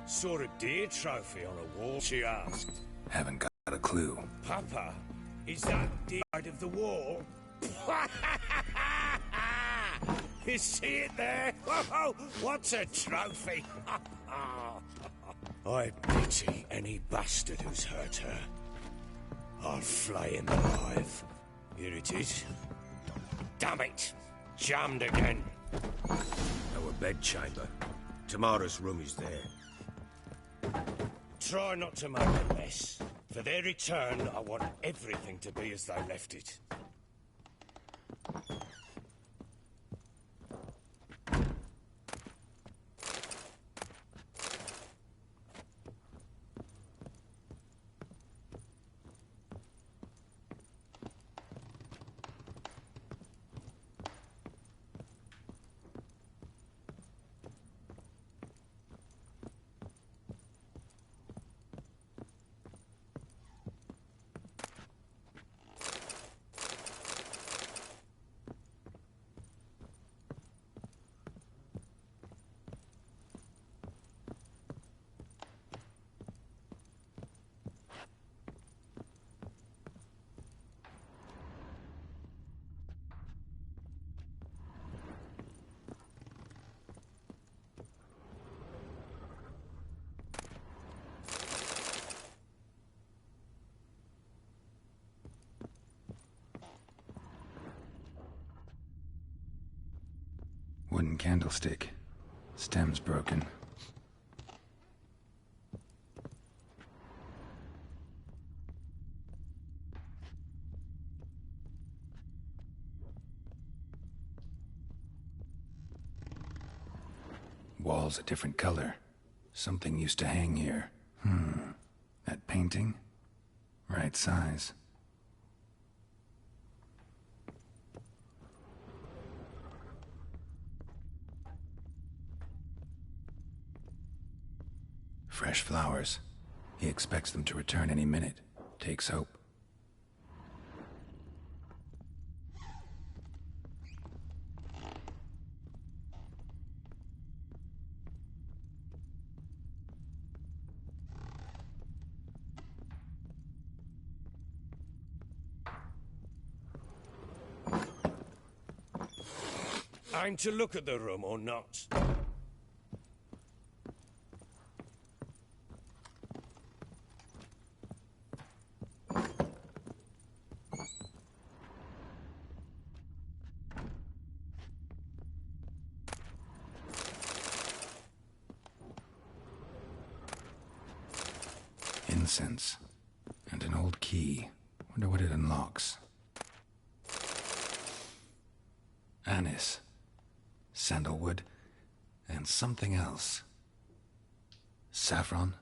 Saw a deer trophy on a wall, she asked. Haven't got a clue. Papa, is that deer side of the wall? You see it there? Whoa, what's a trophy? I pity any bastard who's hurt her. I'll flay him alive. Here it is. Damn it! Jammed again. Our bedchamber. Tamara's room is there. Try not to make a mess. For their return, I want everything to be as they left it. Wooden candlestick. Stem's broken. Wall's a different color. Something used to hang here. That painting? Right size. Fresh flowers. He expects them to return any minute. Takes hope. I'm to look at the room or not? Incense. And an old key. Wonder what it unlocks. Anise. Sandalwood. And something else. Saffron.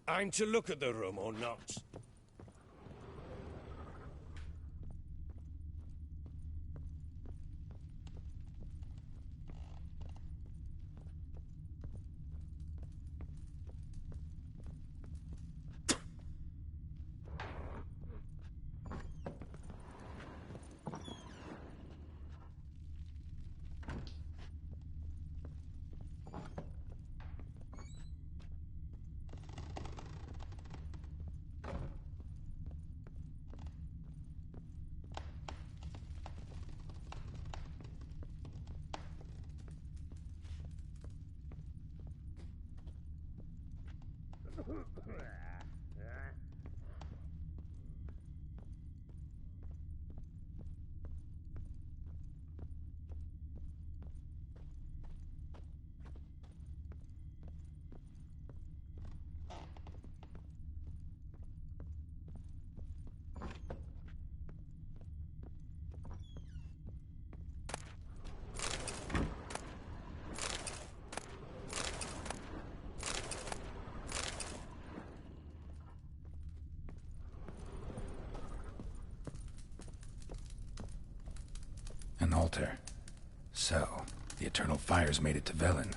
I'm to look at the room or not? An altar. So, The Eternal Fires made it to Velen.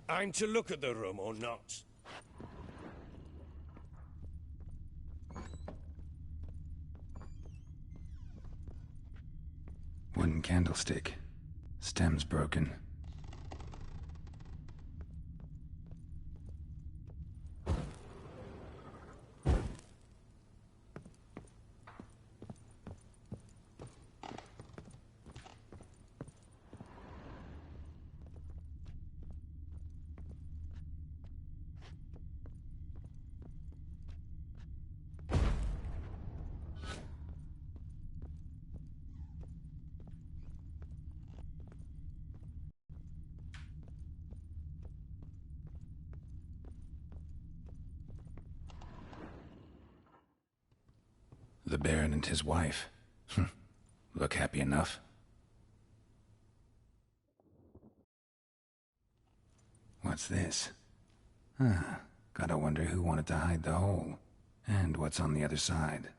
I'm to look at the room or not? Wooden candlestick. Stem's broken. The Baron and his wife. Look happy enough. What's this? Gotta wonder who wanted to hide the hole. And what's on the other side.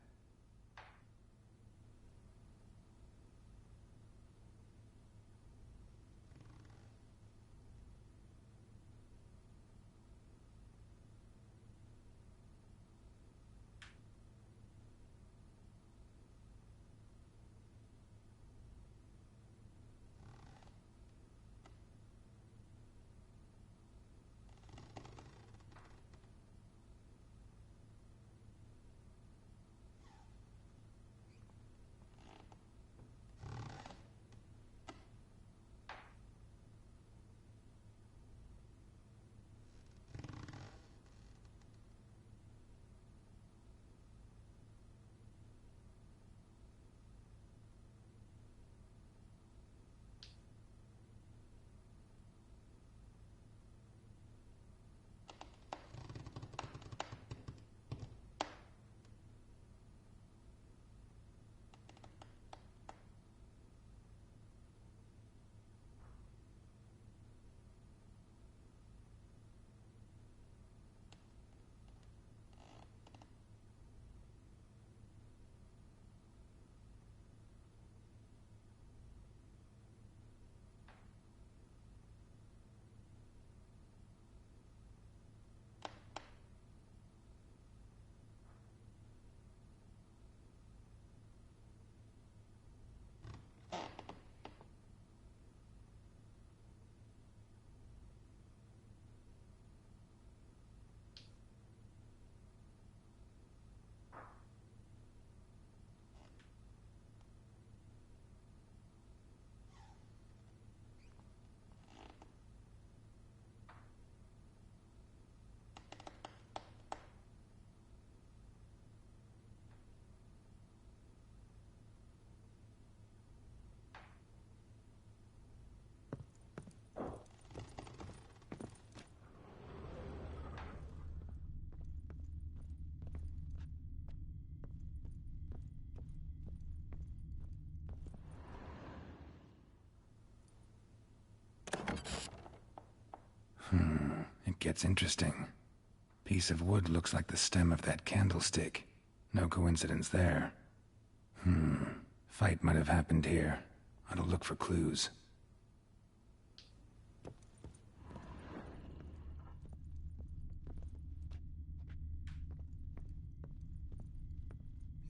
gets interesting. Piece of wood looks like the stem of that candlestick. No coincidence there. Fight might have happened here. Ought to look for clues.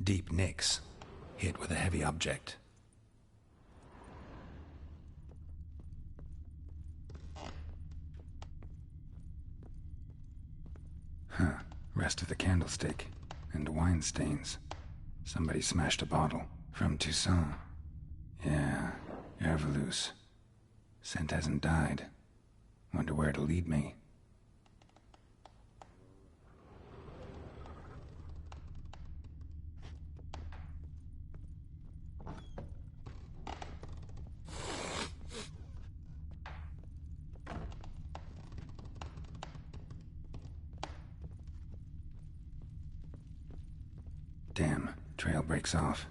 Deep nicks. Hit with a heavy object. Rest of the candlestick. And wine stains. Somebody smashed a bottle. From Toussaint. Yeah, Herveloos. Scent hasn't died. Wonder where it'll lead me. Damn, trail breaks off.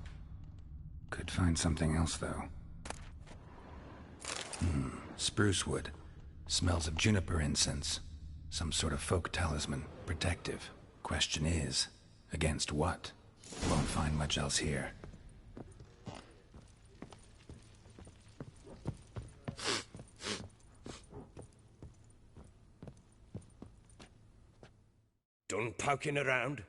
Could find something else, though. Spruce wood. Smells of juniper incense. Some sort of folk talisman. Protective. Question is, against what? Won't find much else here. Done poking around?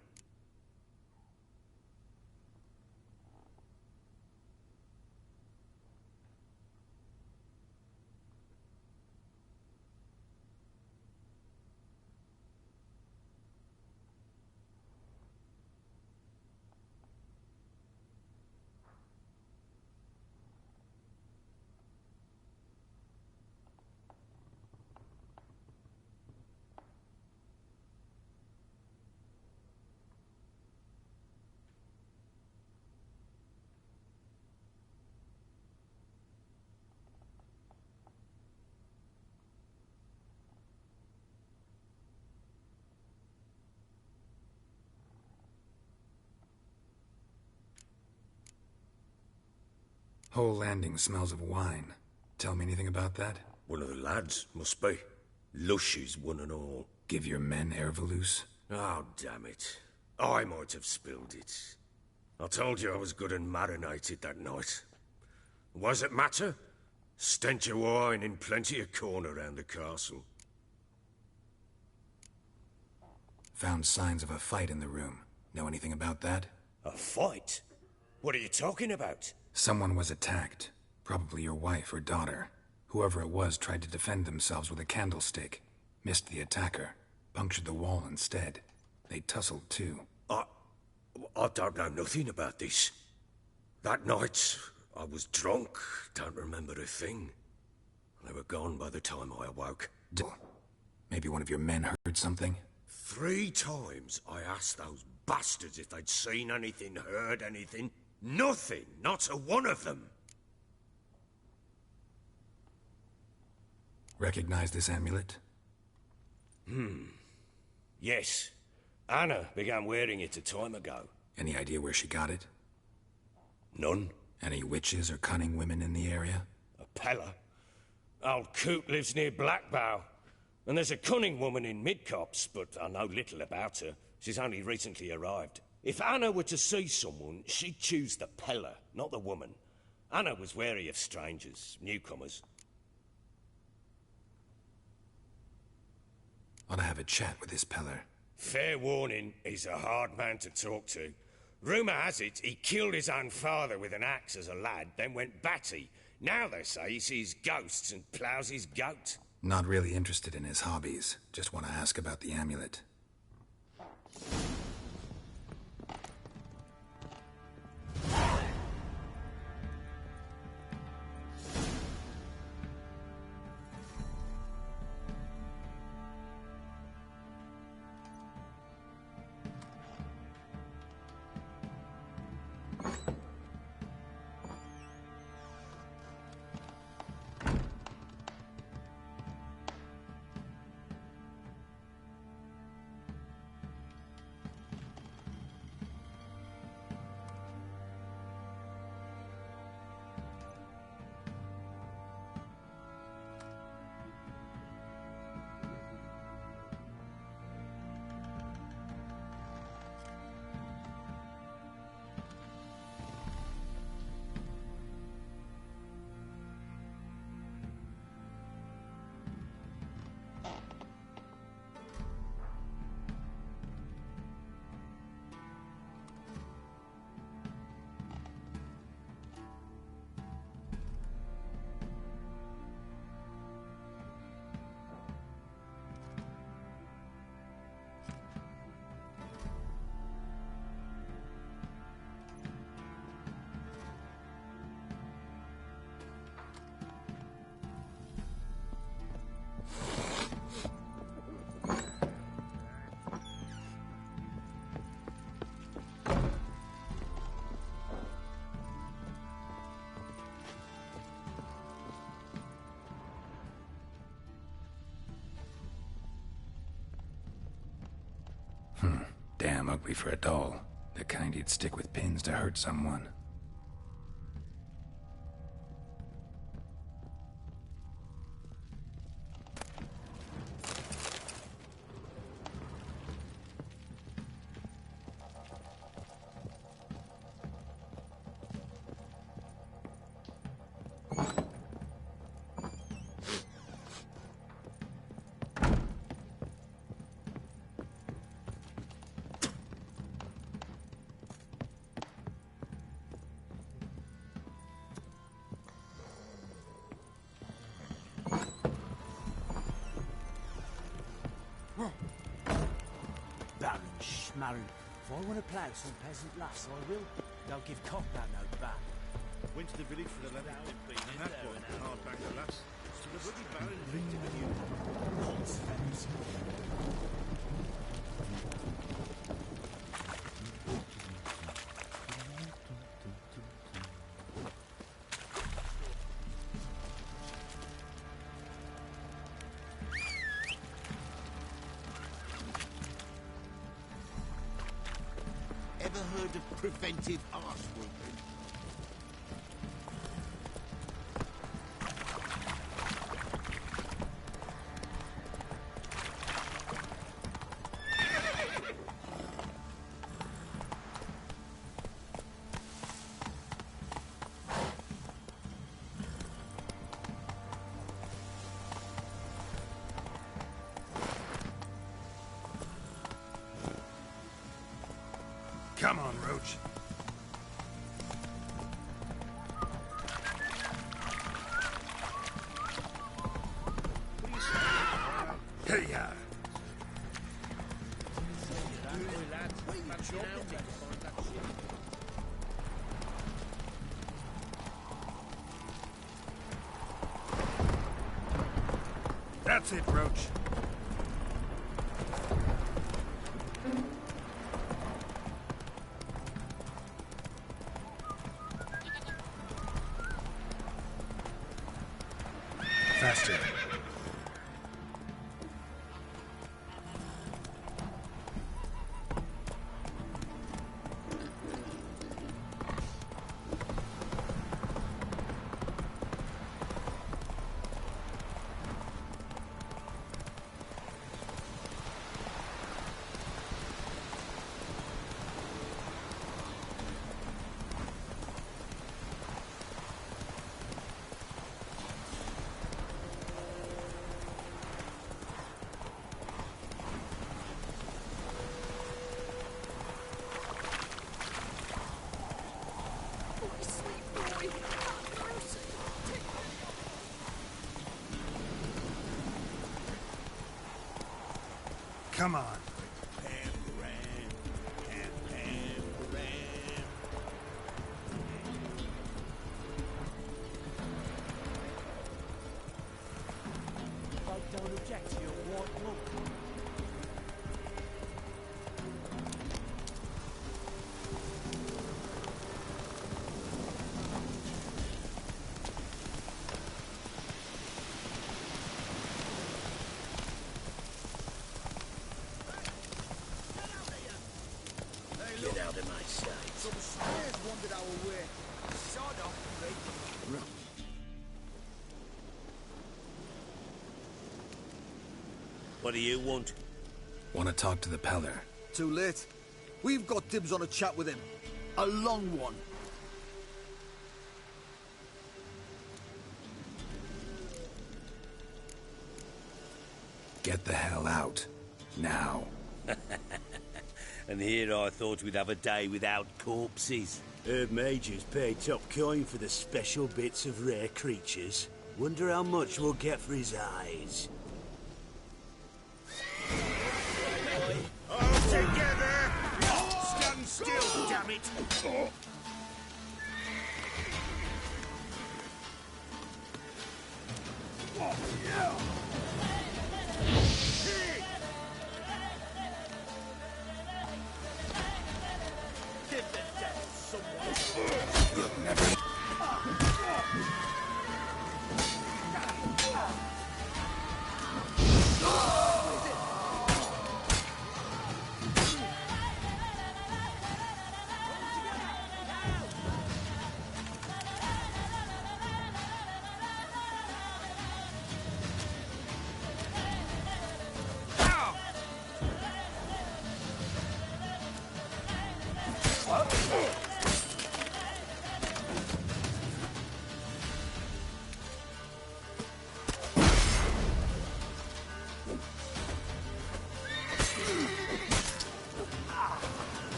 Whole landing smells of wine. Tell me anything about that? One of the lads, must be. Lushes, one and all. Give your men Herveloos? Oh, damn it. I might have spilled it. I told you I was good and marinated that night. Was it matter? Stench of wine in plenty of corn around the castle. Found signs of a fight in the room. Know anything about that? A fight? What are you talking about? Someone was attacked. Probably your wife or daughter. Whoever it was tried to defend themselves with a candlestick. Missed the attacker. Punctured the wall instead. They tussled too. I don't know nothing about this. That night, I was drunk. Don't remember a thing. They were gone by the time I awoke. Maybe one of your men heard something? 3 times I asked those bastards if they'd seen anything, heard anything. Nothing, not a one of them. Recognize this amulet? Yes. Anna began wearing it a time ago. Any idea where she got it? None. Any witches or cunning women in the area? A Pella. Old Coot lives near Blackbow. And there's a cunning woman in Midcopse, but I know little about her. She's only recently arrived. If Anna were to see someone, she'd choose the Pella, not the woman. Anna was wary of strangers, newcomers. Ought to have a chat with this Peller. Fair warning, he's a hard man to talk to. Rumour has it he killed his own father with an axe as a lad, then went batty. Now they say he sees ghosts and ploughs his goat. Not really interested in his hobbies. Just want to ask about the amulet. Damn ugly for a doll. The kind you'd stick with pins to hurt someone. Baron Schmarren. If I want to play some peasant lass, I will. Don't give Cockburn no back. Went to the village for the leather. And that one, hard back the lass. So the bloody Baron evicted the new. Pots, fellas. Ever heard of preventive arse whooping? Come on, Roach. Hey, ya. That's it, Roach. Faster. Come on. Folk don't object to your white look. Get out of my sight. Some snares wandered our way. Sod off, mate. What do you want? Want to talk to the Peller? Too late. We've got dibs on a chat with him. A long one. Get the hell out. Now. And here I thought we'd have a day without corpses. Herb Majors paid top coin for the special bits of rare creatures. Wonder how much we'll get for his eyes. All together! Stand still, damn it!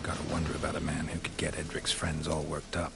Gotta wonder about a man who could get Edric's friends all worked up.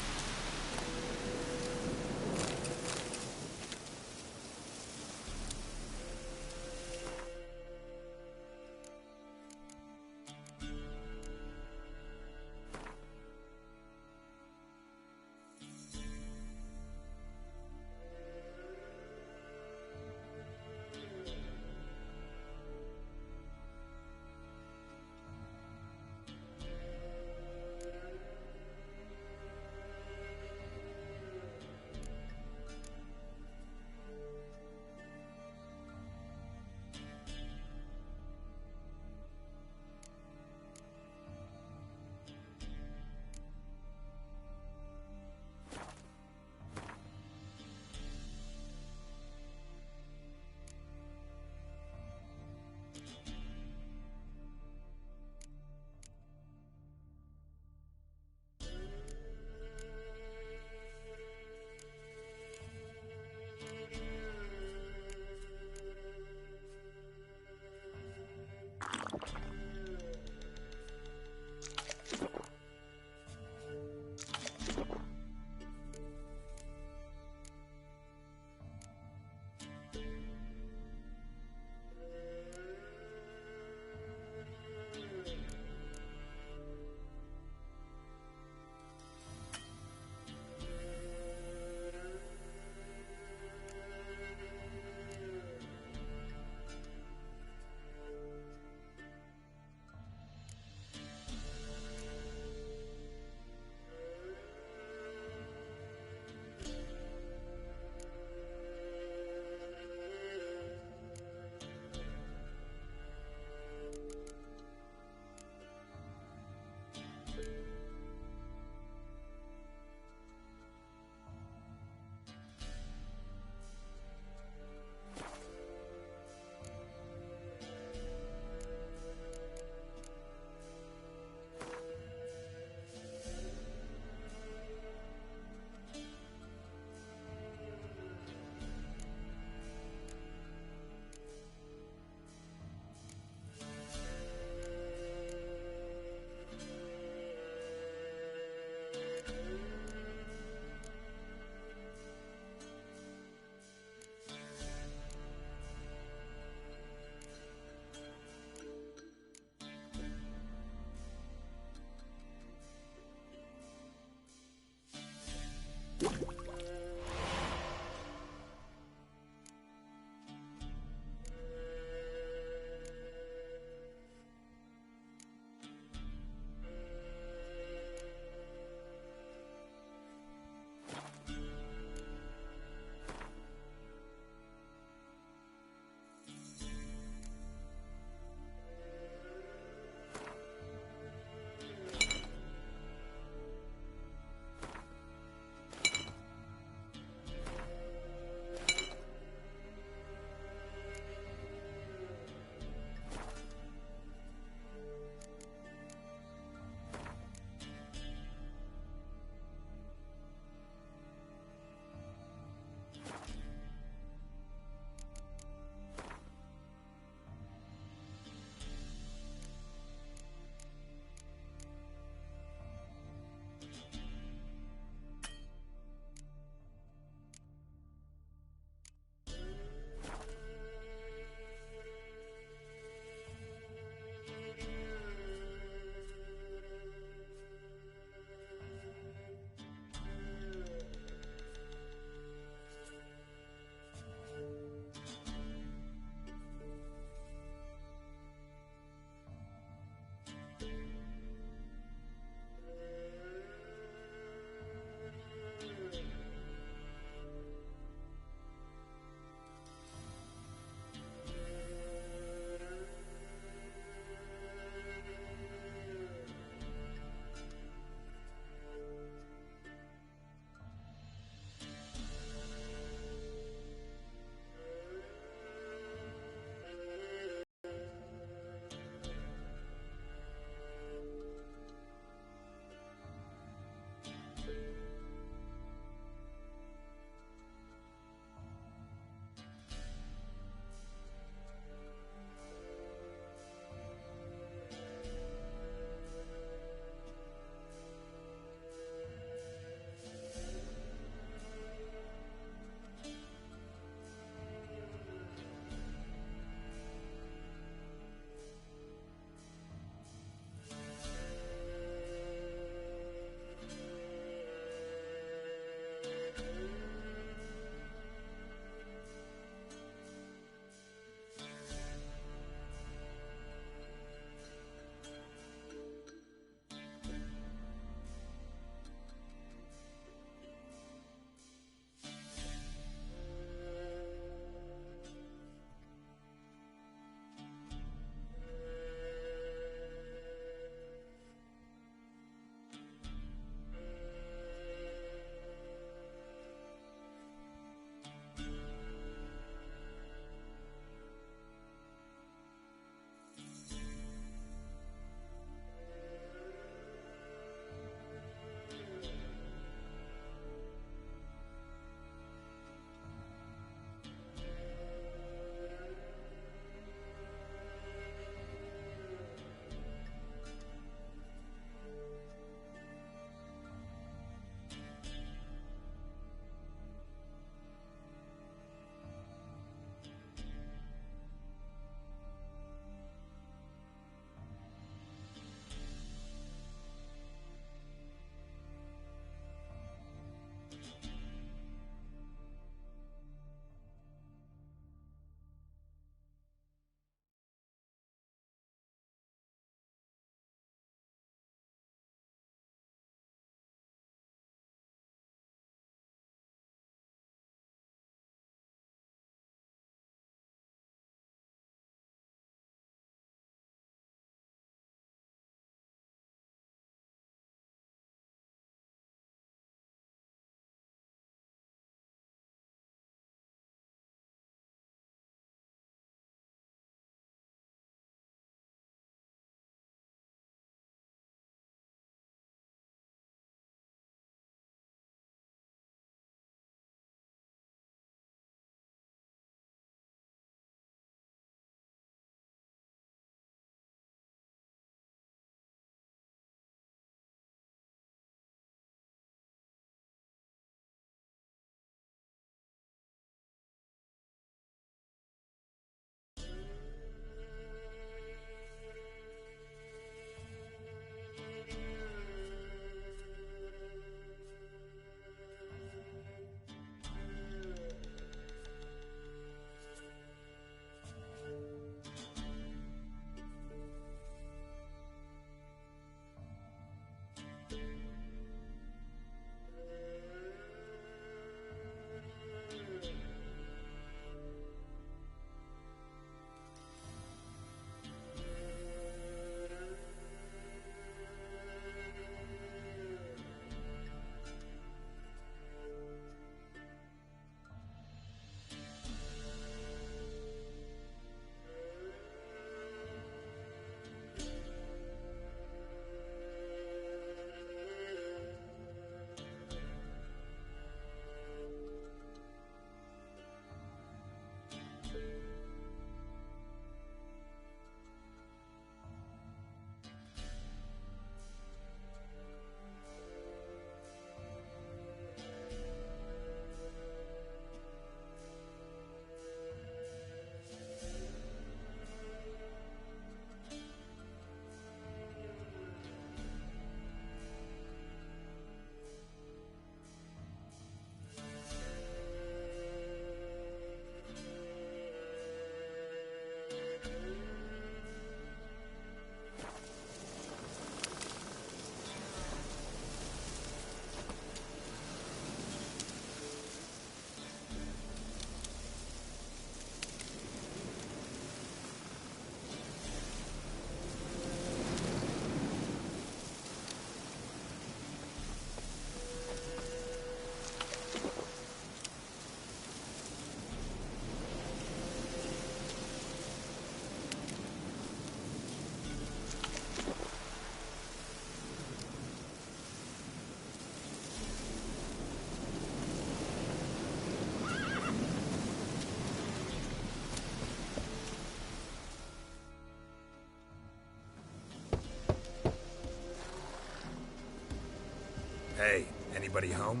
Hey, anybody home?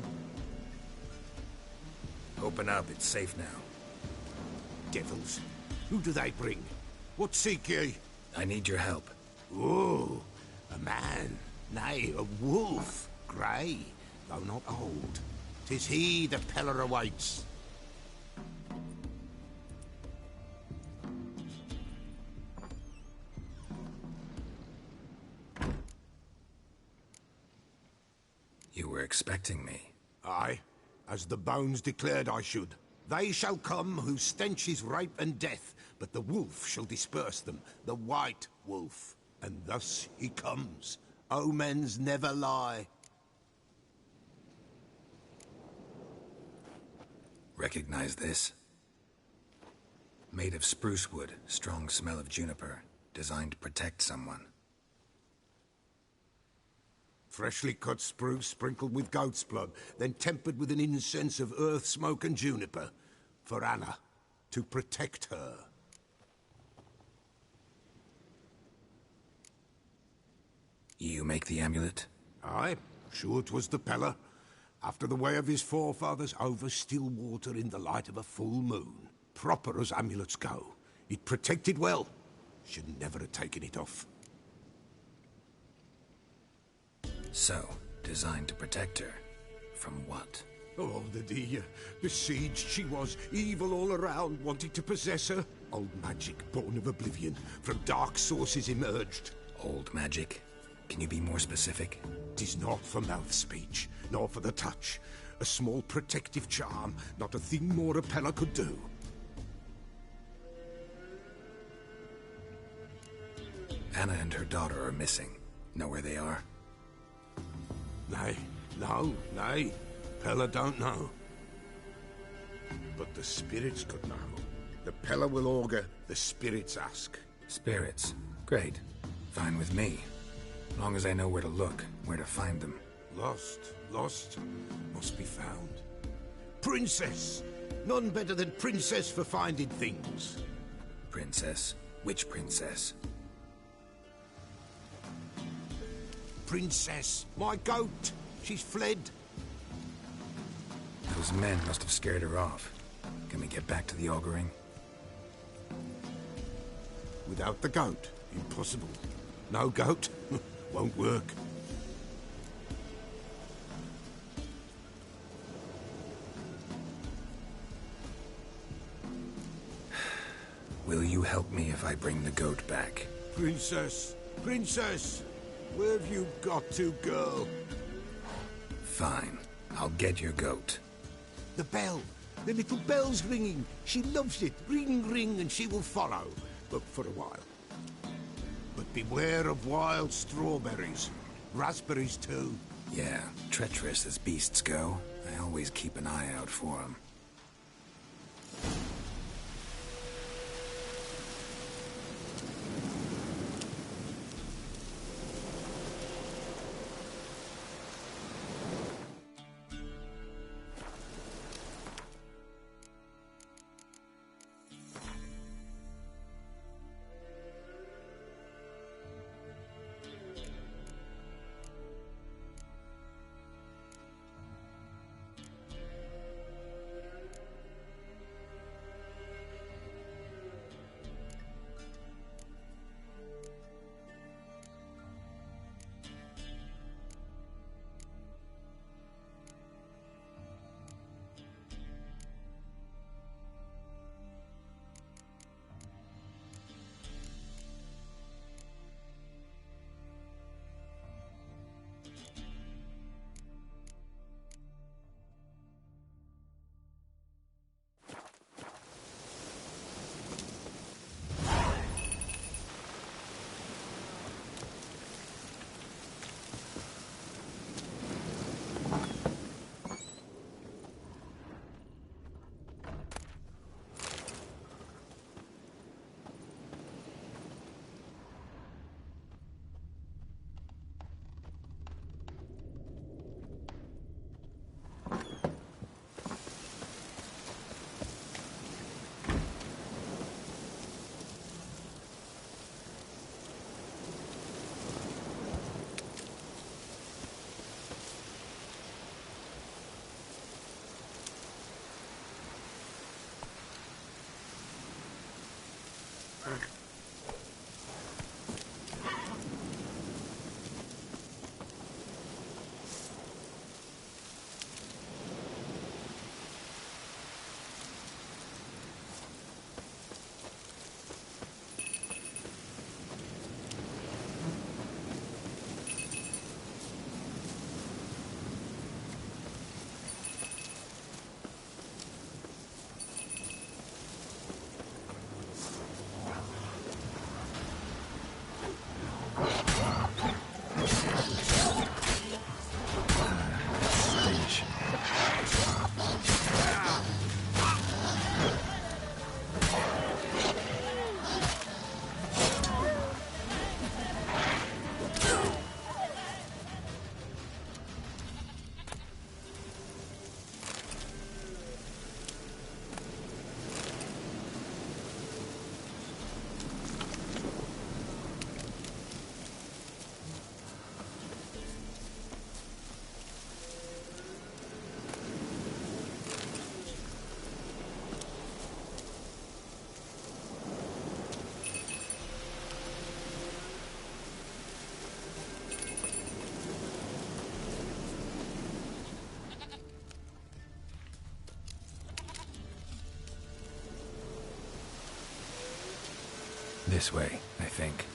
Open up, it's safe now. Devils. Who do they bring? What seek ye? I need your help. Oh, a man. Nay, a wolf. Grey, though not old. 'Tis he the Peller awaits. You were expecting me. Aye, as the bones declared I should. They shall come whose stench is rape and death, but the wolf shall disperse them, the white wolf. And thus he comes. Omens never lie. Recognize this? Made of spruce wood, strong smell of juniper, designed to protect someone. Freshly cut spruce sprinkled with goat's blood, then tempered with an incense of earth, smoke and juniper. For Anna, to protect her. You make the amulet? Aye, sure 'twas the Peller. After the way of his forefathers, over still water in the light of a full moon. Proper as amulets go. It protected well. Should never have taken it off. So, designed to protect her. From what? Oh, the besieged she was, evil all around, wanting to possess her. Old magic, born of oblivion, from dark sources emerged. Old magic? Can you be more specific? 'Tis not for mouth speech, nor for the touch. A small protective charm, not a thing more a Peller could do. Anna and her daughter are missing. Know where they are? Nay. Peller don't know. But the spirits could know. The Peller will augur, the spirits ask. Spirits. Great. Fine with me. Long as I know where to look, where to find them. Lost, must be found. Princess! None better than Princess for finding things. Princess? Which princess? Princess, my goat! She's fled. Those men must have scared her off. Can we get back to the auguring? Without the goat, impossible. No goat, won't work. Will you help me if I bring the goat back? Princess! Where have you got to, girl? Fine. I'll get your goat. The bell! The little bell's ringing. She loves it. Ring, ring, and she will follow. But for a while. But beware of wild strawberries. Raspberries, too. Yeah, treacherous as beasts go. I always keep an eye out for them. This way, I think.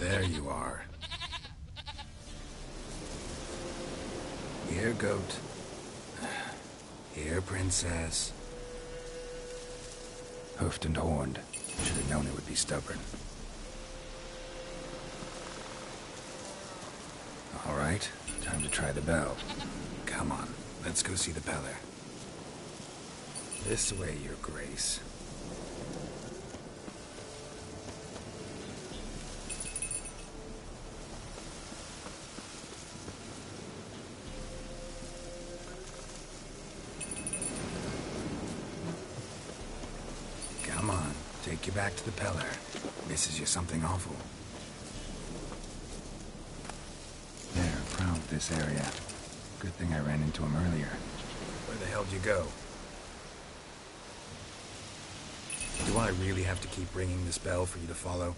There you are. Here, goat. Here, princess. Hoofed and horned. Should have known it would be stubborn. All right, time to try the bell. Come on, let's go see the Peller. This way, Your Grace. Come on, take you back to the Peller. Misses you something awful. They're proud of this area. Good thing I ran into him earlier. Where the hell'd you go? Do I really have to keep ringing this bell for you to follow?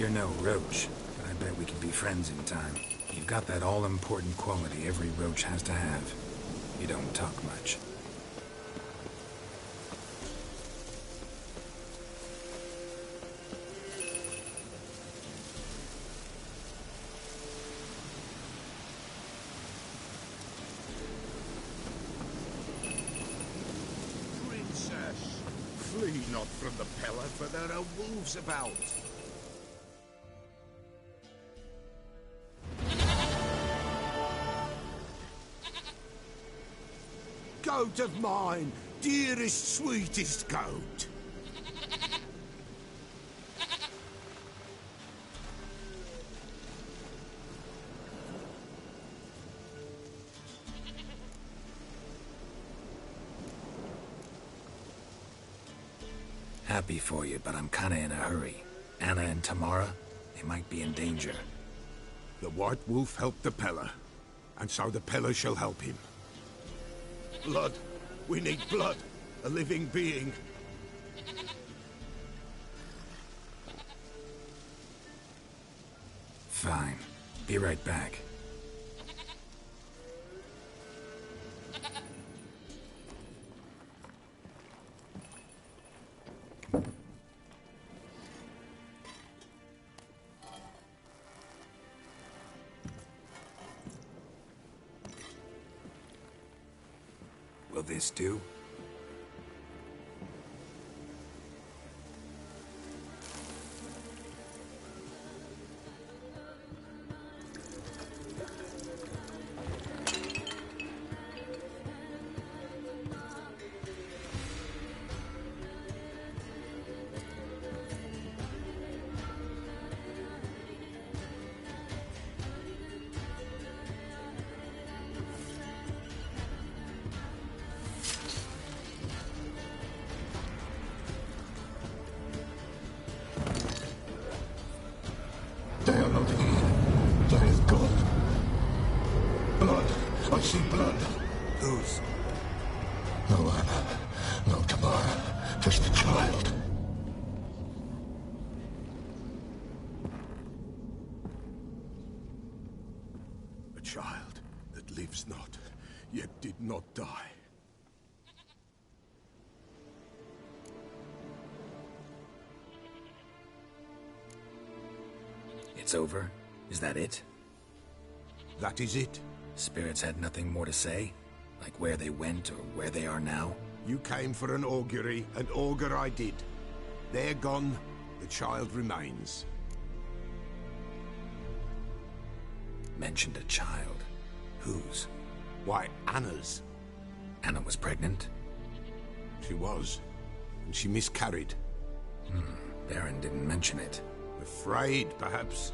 You're no roach, but I bet we could be friends in time. You've got that all-important quality every roach has to have. You don't talk much. Princess, flee not from the Pella, for there are wolves about. Goat of mine, dearest, sweetest goat. Happy for you, but I'm kinda in a hurry. Anna and Tamara, they might be in danger. The White Wolf helped the Pella, and so the Pella shall help him. Blood. We need blood. A living being. Fine. Be right back. Will this do? They are not here. There is God. Blood. I see blood. Whose? No Anna. No Tamara. Just a child. A child that lives not, yet did not die. It's over? Is that it? That is it. Spirits had nothing more to say? Like where they went or where they are now? You came for an augury, and augur I did. They're gone, the child remains. Mentioned a child. Whose? Why, Anna's. Anna was pregnant? She was, and she miscarried. Baron didn't mention it. Afraid, perhaps,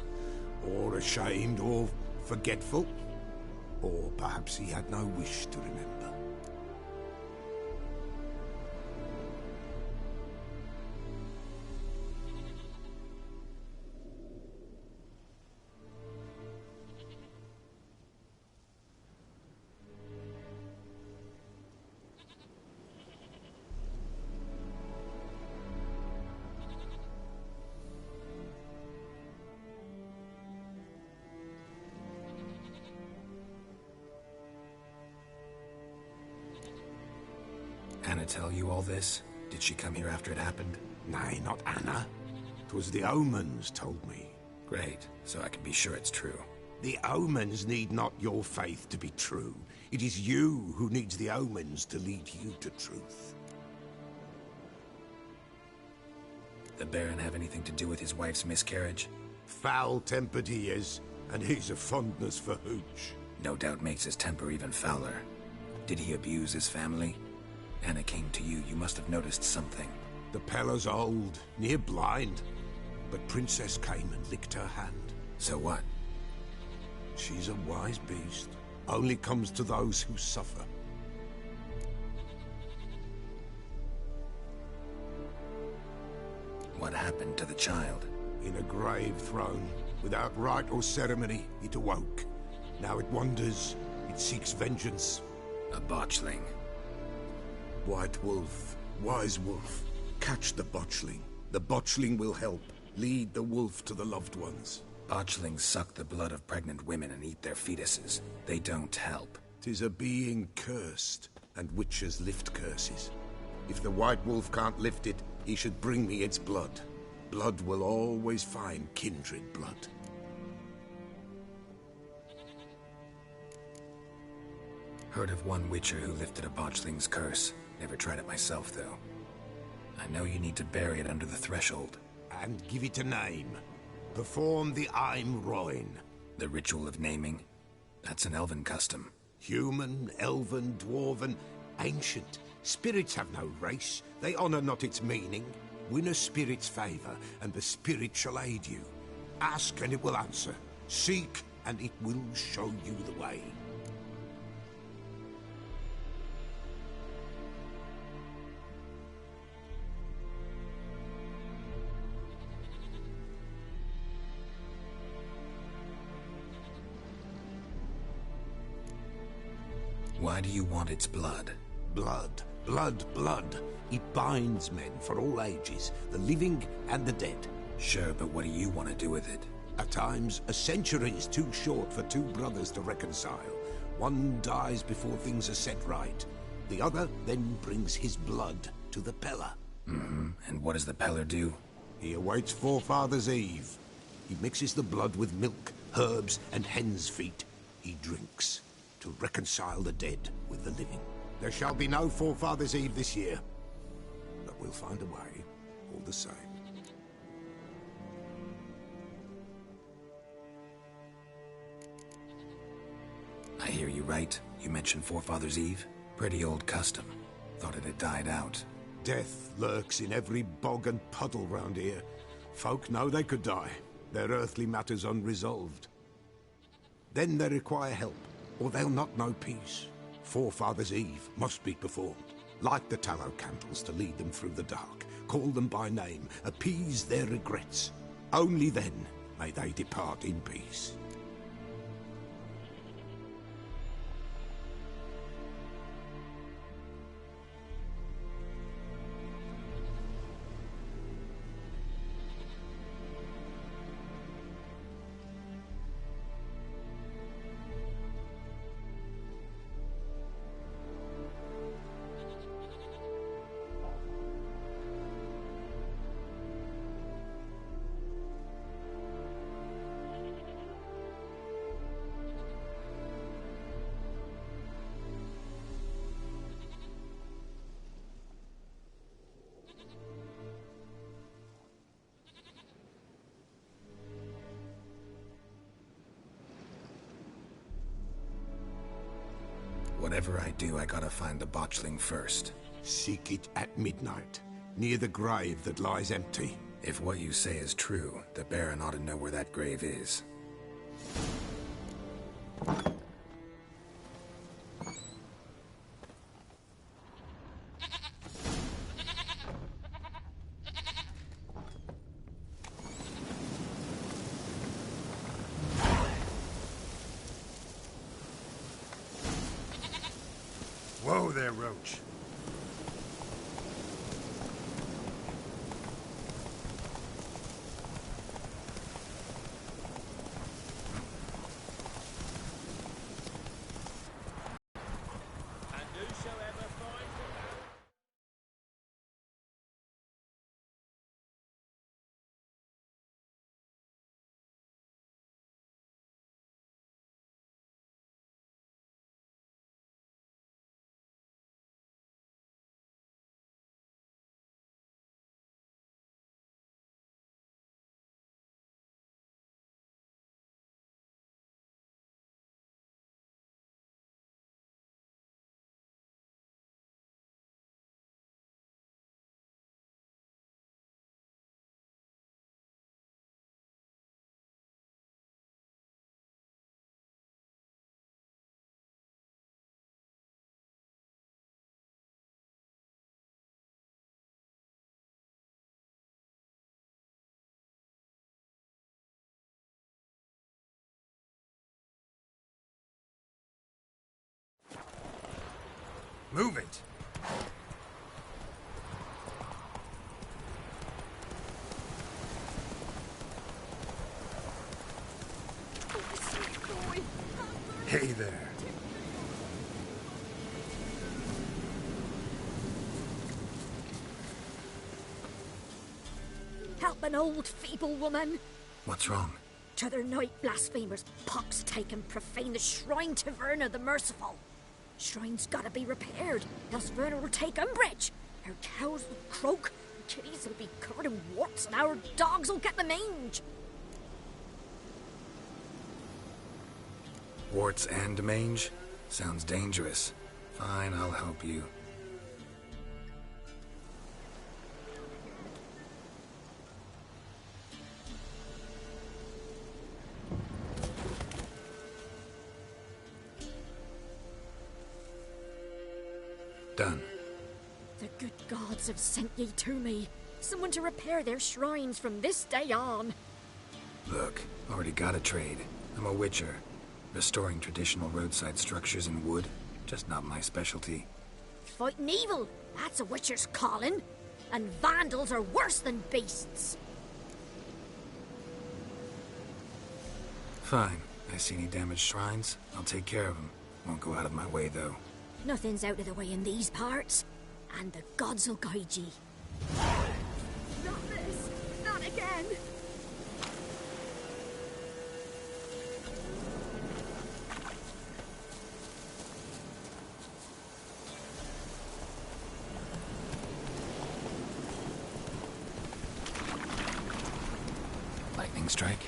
or ashamed, or forgetful. Or perhaps he had no wish to remember. Anna tell you all this? Did she come here after it happened? Nay, not Anna. 'Twas the omens told me. Great, so I can be sure it's true. The omens need not your faith to be true. It is you who needs the omens to lead you to truth. The Baron have anything to do with his wife's miscarriage? Foul-tempered he is, and he's a fondness for hooch. No doubt makes his temper even fouler. Did he abuse his family? Anna came to you, you must have noticed something. The Pella's old, near blind, but Princess came and licked her hand. So what? She's a wise beast. Only comes to those who suffer. What happened to the child? In a grave thrown, without rite or ceremony, it awoke. Now it wanders, it seeks vengeance. A botchling. White Wolf, Wise Wolf, catch the botchling. The botchling will help, Lead the wolf to the loved ones. Botchlings suck the blood of pregnant women and eat their fetuses. They don't help. 'Tis a being cursed, and witches lift curses. If the White Wolf can't lift it, he should bring me its blood. Blood will always find kindred blood. Heard of one witcher who lifted a botchling's curse. Never tried it myself, though. I know you need to bury it under the threshold. And give it a name. Perform the Aim Roin. The ritual of naming? That's an elven custom. Human, elven, dwarven, ancient. Spirits have no race. They honor not its meaning. Win a spirit's favor, and the spirit shall aid you. Ask, and it will answer. Seek, and it will show you the way. Why do you want its blood? Blood, blood, blood. It binds men for all ages, the living and the dead. Sure, but what do you want to do with it? At times, a century is too short for two brothers to reconcile. One dies before things are set right. The other then brings his blood to the Peller. Mm-hmm. And what does the Peller do? He awaits Forefather's Eve. He mixes the blood with milk, herbs, and hen's feet. He drinks to reconcile the dead with the living. There shall be no Forefather's Eve this year, but we'll find a way, all the same. I hear you right. You mentioned Forefather's Eve? Pretty old custom. Thought it had died out. Death lurks in every bog and puddle round here. Folk know they could die, their earthly matters unresolved. Then they require help, or they'll not know peace. Forefather's Eve must be performed. Light the tallow candles to lead them through the dark. Call them by name, appease their regrets. Only then may they depart in peace. Whatever I do, I gotta find the botchling first. Seek it at midnight, near the grave that lies empty. If what you say is true, the Baron ought to know where that grave is. Whoa there, Roach. Move it! help an old feeble woman. What's wrong? T'other night blasphemers pox taken profane the shrine to Verna the Merciful. Shrine's gotta be repaired, else Verna will take umbrage. Our cows will croak, our kitties will be covered in warts, and our dogs will get the mange. Warts and mange? Sounds dangerous. Fine, I'll help you. Done. The good gods have sent ye to me. Someone to repair their shrines from this day on. Look, already got a trade. I'm a witcher. Restoring traditional roadside structures in wood, just not my specialty. Fighting evil, that's a witcher's calling. And vandals are worse than beasts. Fine. I see any damaged shrines, I'll take care of them. Won't go out of my way, though. Nothing's out of the way in these parts, and the gods will guide ye. Not this! Not again! Lightning strike?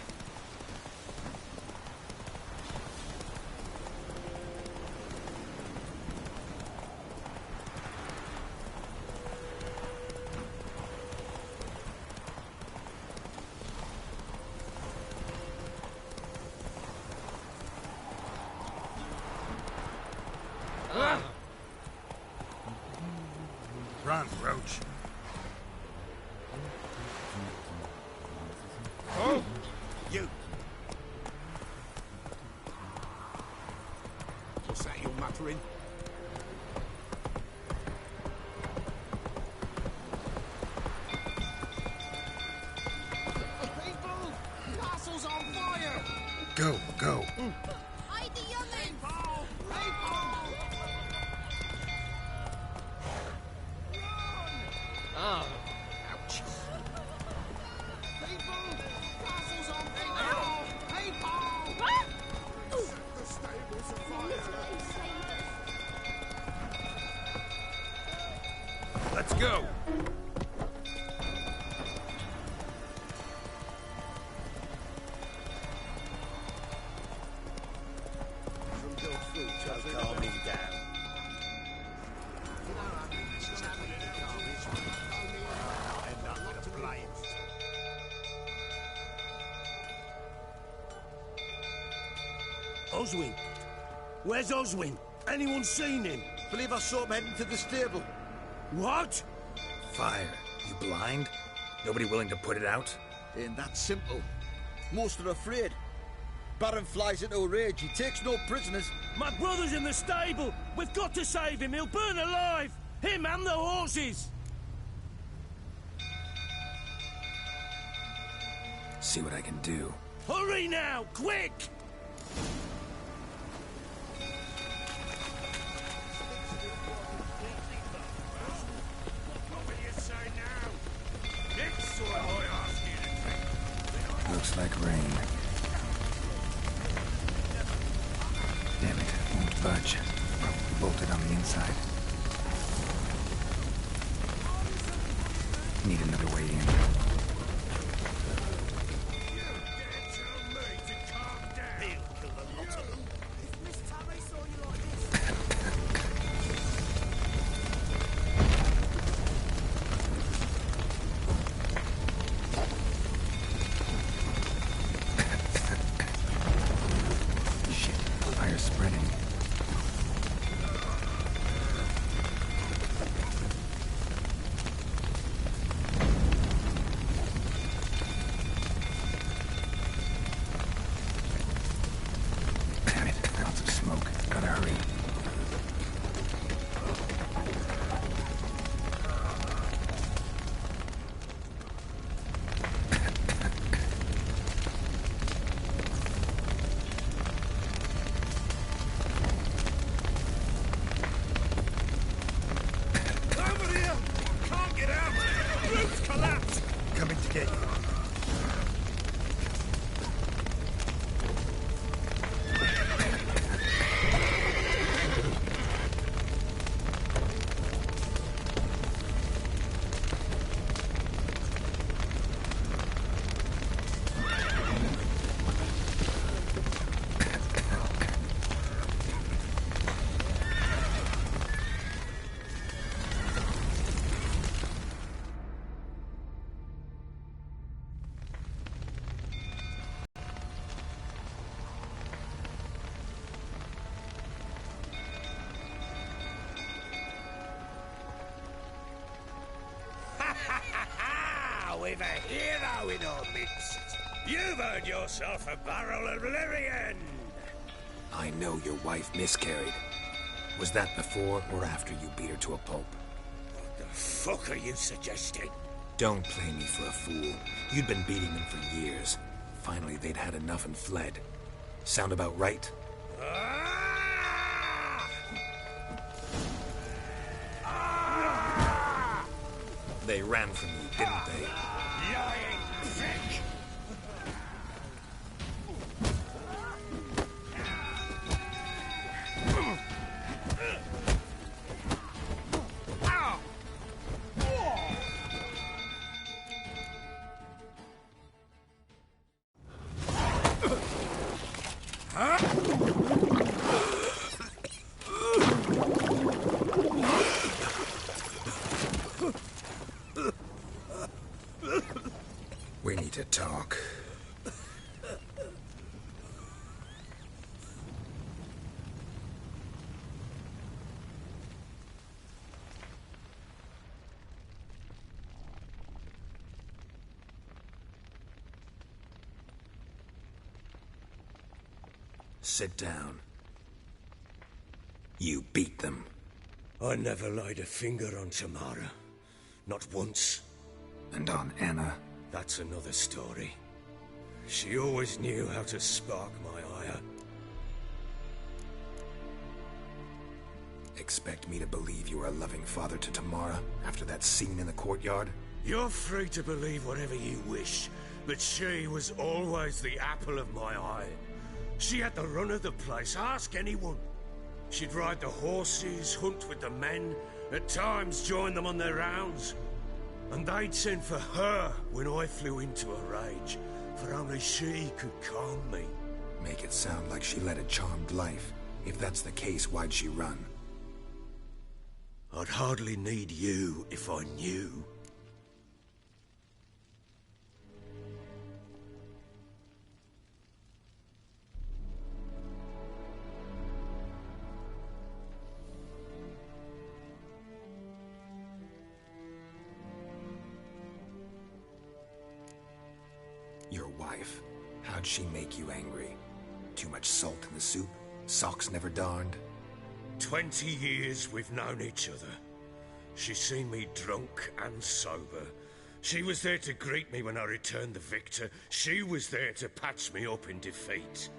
Run, Roach. Oh! You! What's that you're muttering? People! Castle's on fire! Go, go. Hide the youngling! Paul! Hey, Paul! Oh. Ouch. People! Castle's on fire! Hey, Paul! Set the stables afire! Let's go! Just calm him down. Oswin? Where's Oswin? Anyone seen him? Believe I saw him heading to the stable. What? Fire. You blind? Nobody willing to put it out? Ain't that simple. Most are afraid. Baron flies into a rage. He takes no prisoners. My brother's in the stable! We've got to save him! He'll burn alive! Him and the horses! See what I can do. Hurry now! Quick! Looks like rain. Damn it, won't budge. Probably bolted on the inside. Need another way in. Shit, fire's spreading. Damn it, lots of smoke. Gotta hurry. Over here! Can't get out! Roof's collapsed! Coming to get you. Now we've a hero in our midst. You've earned yourself a barrel of Lyrian. I know your wife miscarried. Was that before or after you beat her to a pulp? What the fuck are you suggesting? Don't play me for a fool. You'd been beating them for years. Finally, they'd had enough and fled. Sound about right? They ran from you, didn't they? Lying prick! We need to talk. Sit down. You beat them. I never laid a finger on Tamara. Not once. And on Anna? That's another story. She always knew how to spark my ire. Expect me to believe you were a loving father to Tamara after that scene in the courtyard? You're free to believe whatever you wish, but she was always the apple of my eye. She had the run of the place, ask anyone. She'd ride the horses, hunt with the men, at times join them on their rounds. And they'd send for her when I flew into a rage, for only she could calm me. Make it sound like she led a charmed life. If that's the case, why'd she run? I'd hardly need you if I knew. Your wife. How'd she make you angry? Too much salt in the soup? Socks never darned? 20 years we've known each other. She's seen me drunk and sober. She was there to greet me when I returned the victor. She was there to patch me up in defeat.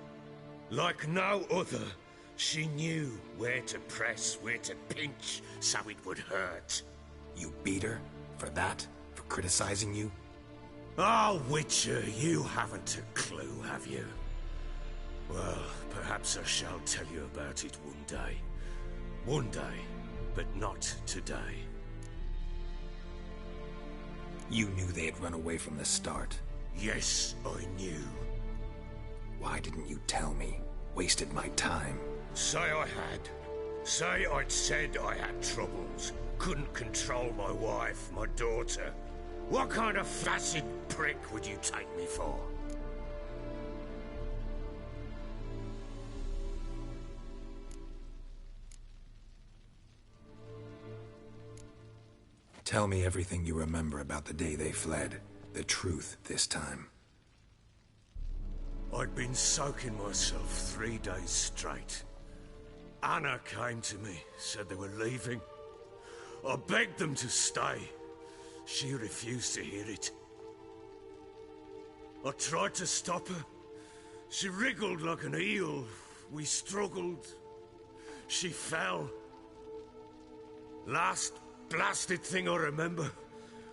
Like no other, she knew where to press, where to pinch, so it would hurt. You beat her? For that? For criticizing you? Oh, Witcher, you haven't a clue, have you? Well, perhaps I shall tell you about it one day. One day, but not today. You knew they had run away from the start. Yes, I knew. Why didn't you tell me? Wasted my time. Say I had. Say I'd said I had troubles. Couldn't control my wife, my daughter. What kind of flaccid prick would you take me for? Tell me everything you remember about the day they fled. The truth this time. I'd been soaking myself 3 days straight. Anna came to me, said they were leaving. I begged them to stay. She refused to hear it. I tried to stop her. She wriggled like an eel. We struggled. She fell. Last blasted thing I remember.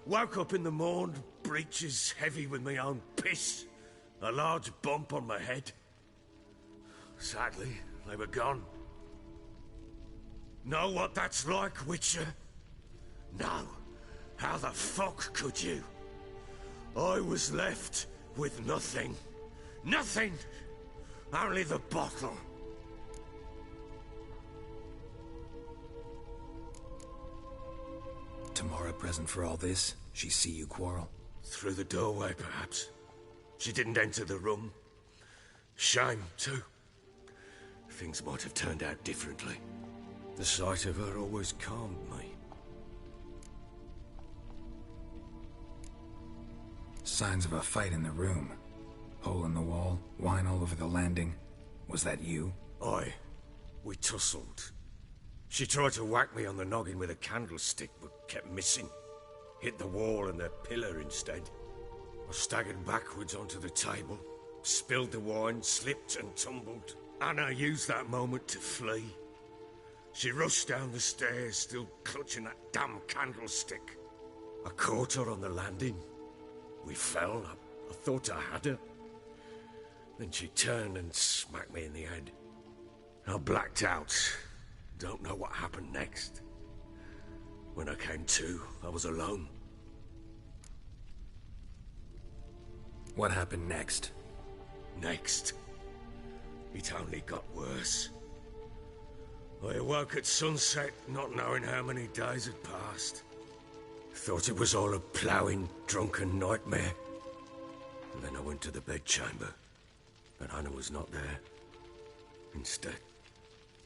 Woke up in the morn, breeches heavy with my own piss. A large bump on my head. Sadly, they were gone. Know what that's like, Witcher? No. How the fuck could you? I was left with nothing. Nothing! Only the bottle. Tamara present for all this? She see you quarrel? Through the doorway, perhaps. She didn't enter the room. Shame, too. Things might have turned out differently. The sight of her always calmed me. Signs of a fight in the room. Hole in the wall, wine all over the landing. Was that you? Aye. We tussled. She tried to whack me on the noggin with a candlestick, but kept missing. Hit the wall and the pillar instead. I staggered backwards onto the table, spilled the wine, slipped and tumbled. Anna used that moment to flee. She rushed down the stairs, still clutching that damn candlestick. I caught her on the landing. We fell. I thought I had her. Then she turned and smacked me in the head. I blacked out. Don't know what happened next. When I came to, I was alone. What happened next? Next? It only got worse. I awoke at sunset, not knowing how many days had passed. Thought it was all a ploughing, drunken nightmare. And then I went to the bedchamber, but Anna was not there. Instead,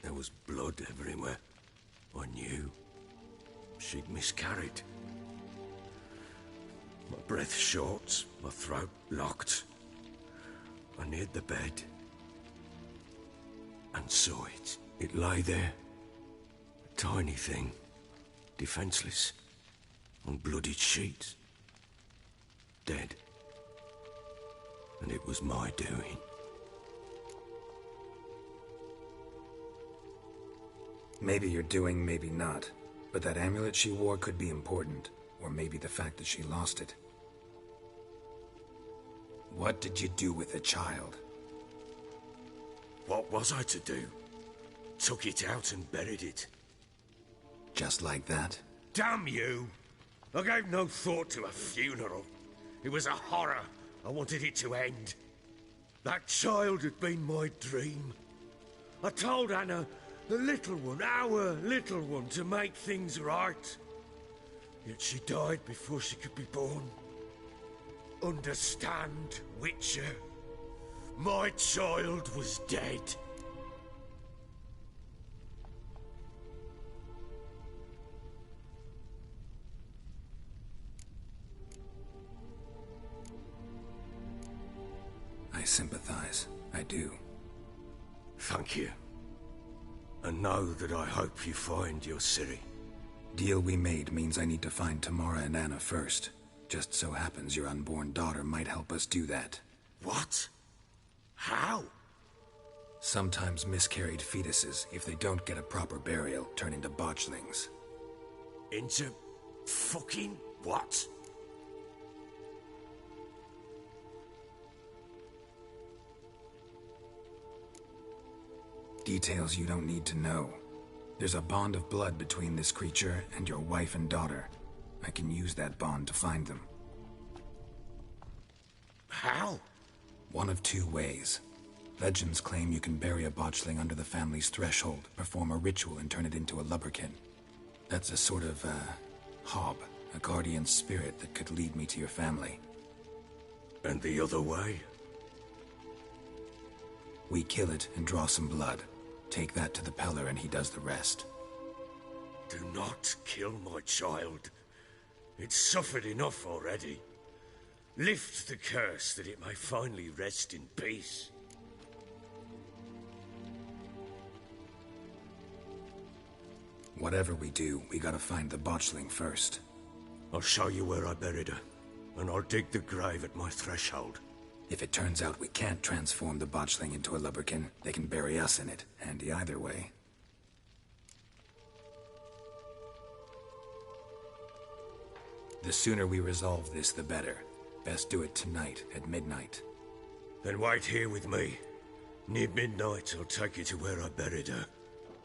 there was blood everywhere. I knew she'd miscarried. My breath short, my throat locked. I neared the bed and saw it. It lay there, a tiny thing, defenseless, on bloodied sheets, dead. And it was my doing. Maybe you're doing, maybe not. But that amulet she wore could be important. Or maybe the fact that she lost it. What did you do with the child? What was I to do? Took it out and buried it. Just like that? Damn you! I gave no thought to a funeral. It was a horror. I wanted it to end. That child had been my dream. I told Anna, the little one, our little one, to make things right. Yet she died before she could be born. Understand, Witcher? My child was dead. I sympathize. I do. Thank you. And know that I hope you find your Ciri. Deal we made means I need to find Tamara and Anna first. Just so happens your unborn daughter might help us do that. What? How? Sometimes miscarried fetuses, if they don't get a proper burial, turn into botchlings. Into fucking what? Details you don't need to know. There's a bond of blood between this creature and your wife and daughter. I can use that bond to find them. How? One of two ways. Legends claim you can bury a botchling under the family's threshold, perform a ritual, and turn it into a lubberkin. That's a sort of, hob, a guardian spirit that could lead me to your family. And the other way? We kill it and draw some blood. Take that to the Peller and he does the rest. Do not kill my child. It's suffered enough already. Lift the curse that it may finally rest in peace. Whatever we do, we gotta find the botchling first. I'll show you where I buried her, and I'll dig the grave at my threshold. If it turns out we can't transform the botchling into a lubberkin, they can bury us in it. Handy either way. The sooner we resolve this, the better. Best do it tonight, at midnight. Then wait here with me. Near midnight, I'll take you to where I buried her.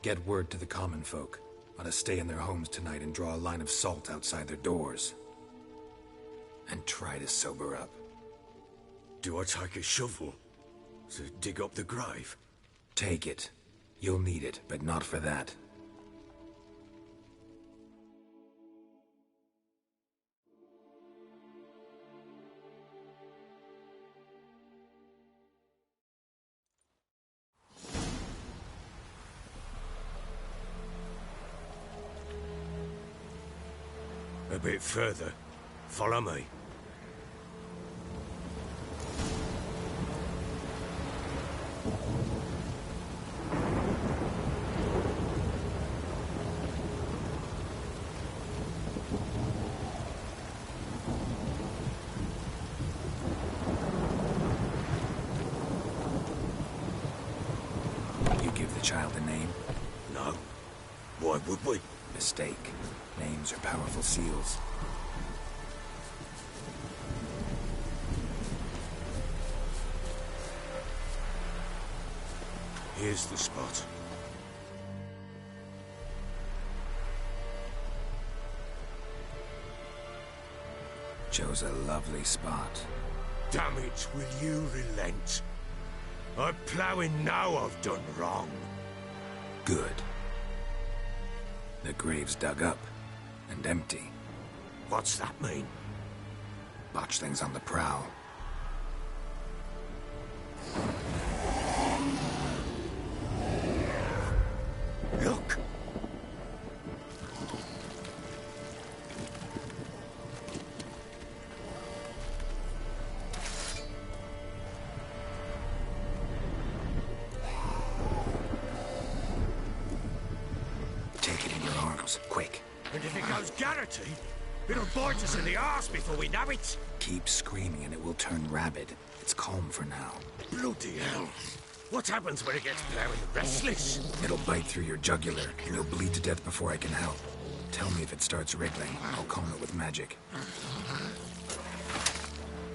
Get word to the common folk. Ought to stay in their homes tonight and draw a line of salt outside their doors. And try to sober up. Do I take a shovel to dig up the grave? Take it. You'll need it, but not for that. A bit further. Follow me. would we? Mistake. Names are powerful seals. Here's the spot. Chose a lovely spot. Damn it, will you relent? I'm ploughing now I've done wrong. Good. The grave's dug up and empty. What's that mean? Botchling's on the prowl. Look! Take it in your arms, quick. And if it goes Garrity, it'll bite us in the arse before we know it. Keep screaming and it will turn rabid. It's calm for now. Bloody hell. What happens when it gets ploughing restless? It'll bite through your jugular, and you'll bleed to death before I can help. Tell me if it starts wriggling. I'll calm it with magic.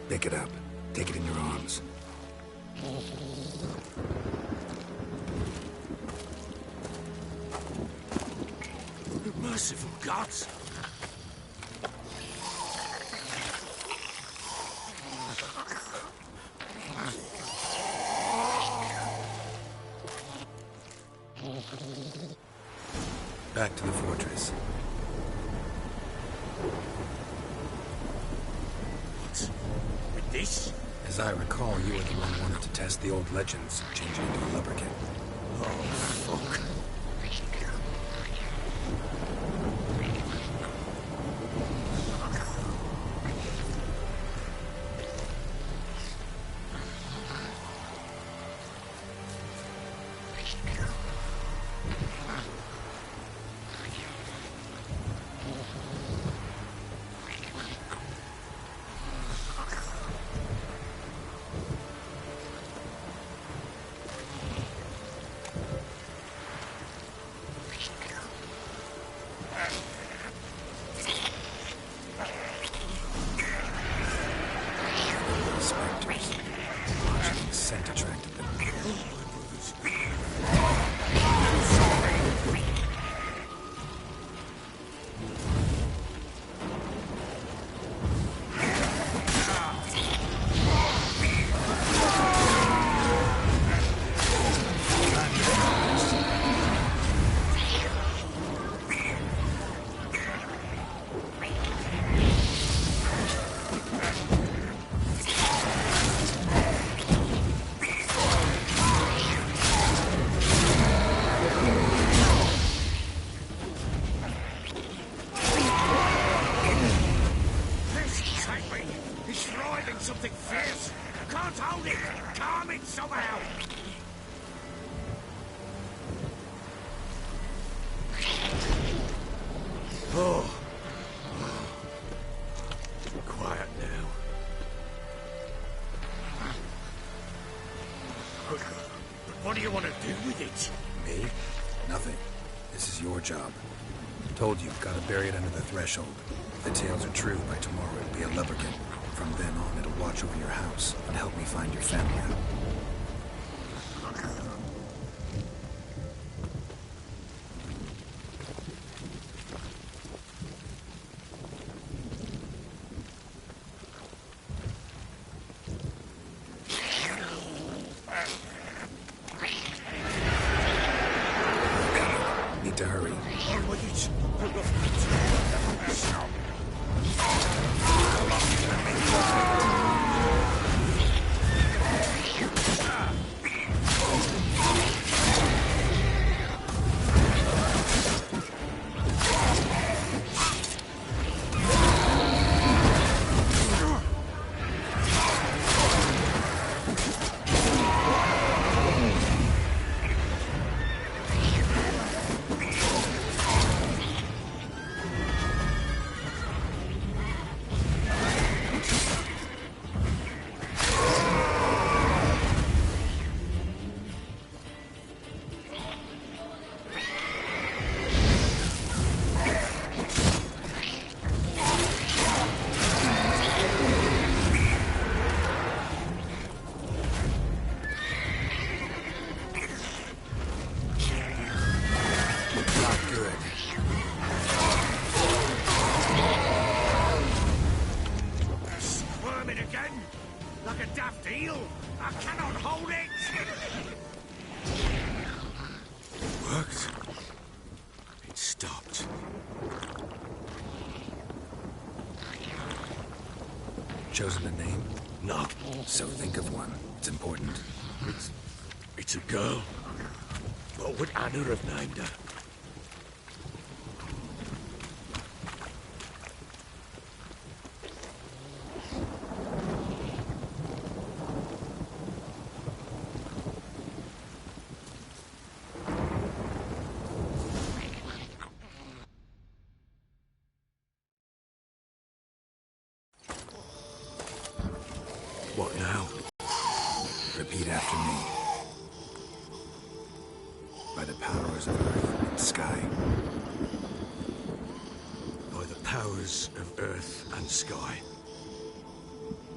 Pick it up. Take it in your arms. Merciful gods! Back to the fortress. What? With this? As I recall, you were the one who wanted to test the old legends, changing into a lubberkin. Oh, fuck. Spectres. Botchling's scent attracted them. Something fierce! Can't hold it! Calm it somehow! Oh. Quiet now. But what do you want to do with it? Me? Nothing. This is your job. Told you, gotta bury it under the threshold. If the tales are true, by tomorrow it'll be a lubberkin. From then on, it'll watch over your house and help me find your family. Need to hurry. stuffed eel! I cannot hold it! Worked. It stopped. Chosen a name? No, So think of one. It's important. it's a girl. What would Anna have named her? What now? Repeat after me. By the powers of earth and sky. By the powers of earth and sky.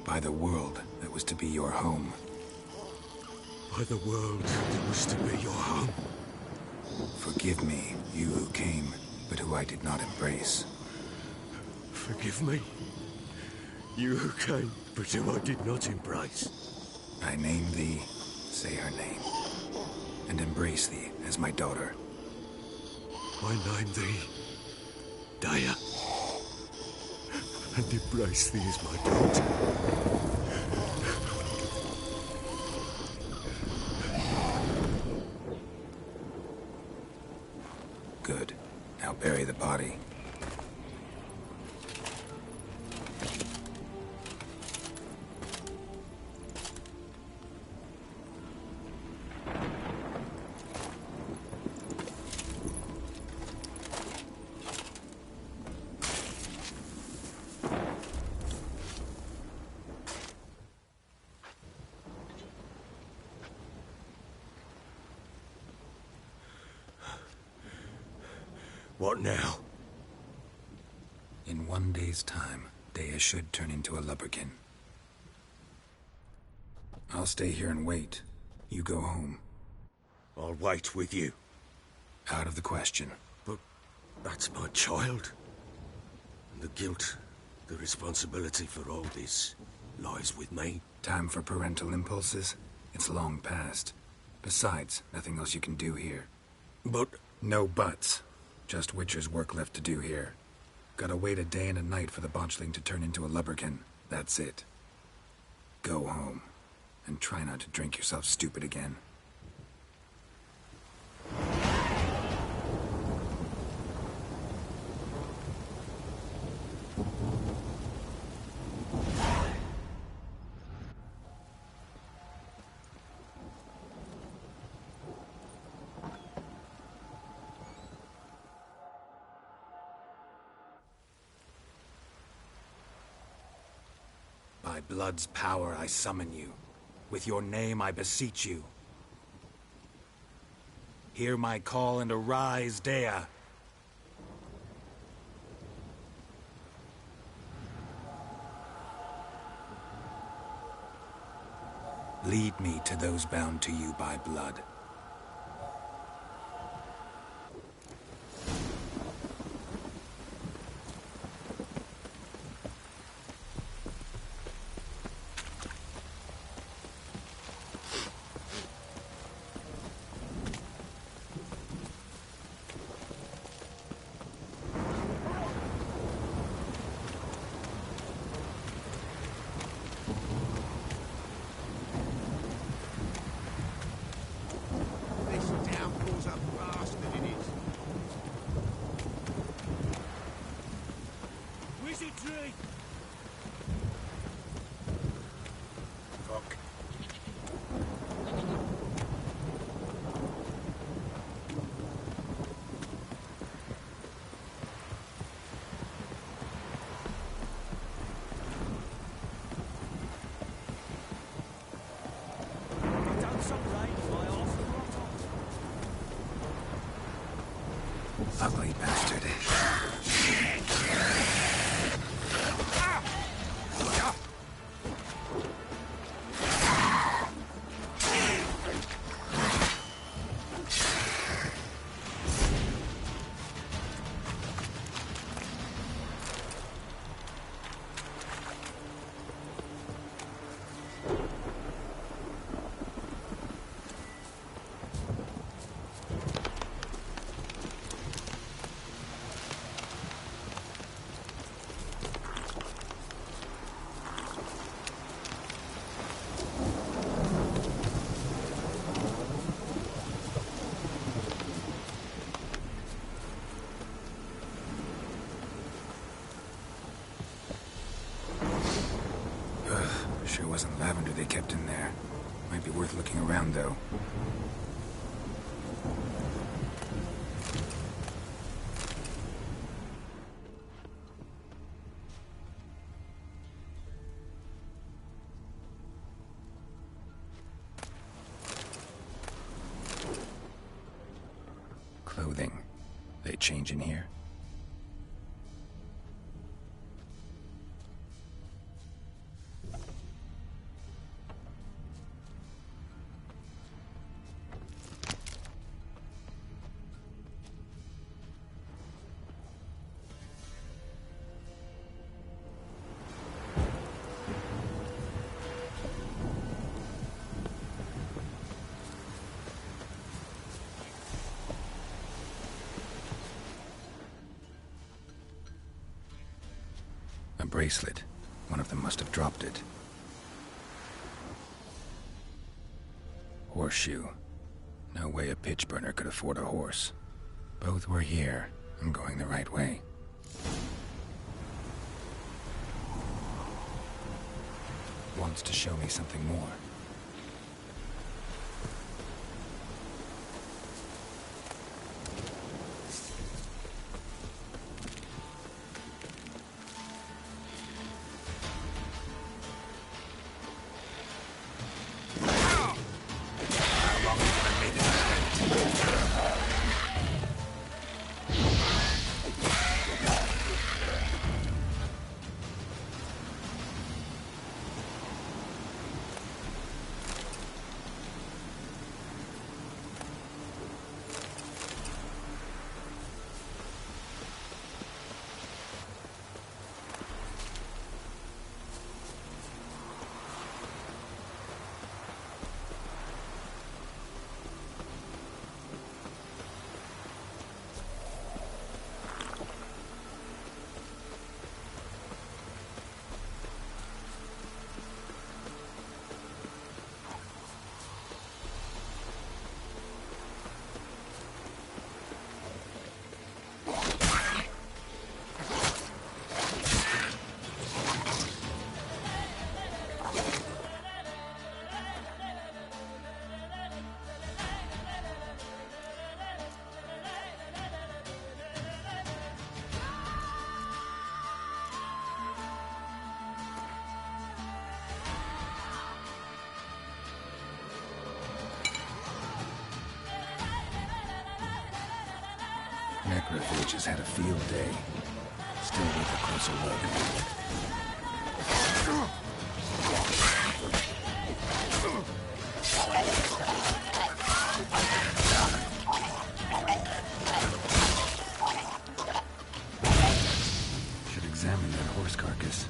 By the world that was to be your home. By the world that was to be your home. Forgive me, you who came, but who I did not embrace. Forgive me. You who came, but who I did not embrace. I name thee, say her name, and embrace thee as my daughter. I name thee Dea, and embrace thee as my daughter. Good. Now bury the body. What now? In 1 day's time, Dea should turn into a lubberkin. I'll stay here and wait. You go home. I'll wait with you. Out of the question. But that's my child. And the guilt, the responsibility for all this lies with me. Time for parental impulses? It's long past. Besides, nothing else you can do here. But No buts. Just Witcher's work left to do here. Gotta wait a day and a night for the botchling to turn into a lubberkin. That's it. Go home. And try not to drink yourself stupid again. By blood's power I summon you. With your name I beseech you. Hear my call and arise, Dea. Lead me to those bound to you by blood. Wizardry! fuck. I've done some rain fly off the rock. Ugly bastard. It wasn't lavender they kept in there. Might be worth looking around, though. Clothing. They change in here? A bracelet. One of them must have dropped it. Horseshoe. No way a pitch burner could afford a horse. Both were here. I'm going the right way. Wants to show me something more. Necrophages had a field day. Still worth a closer look. Should examine that horse carcass.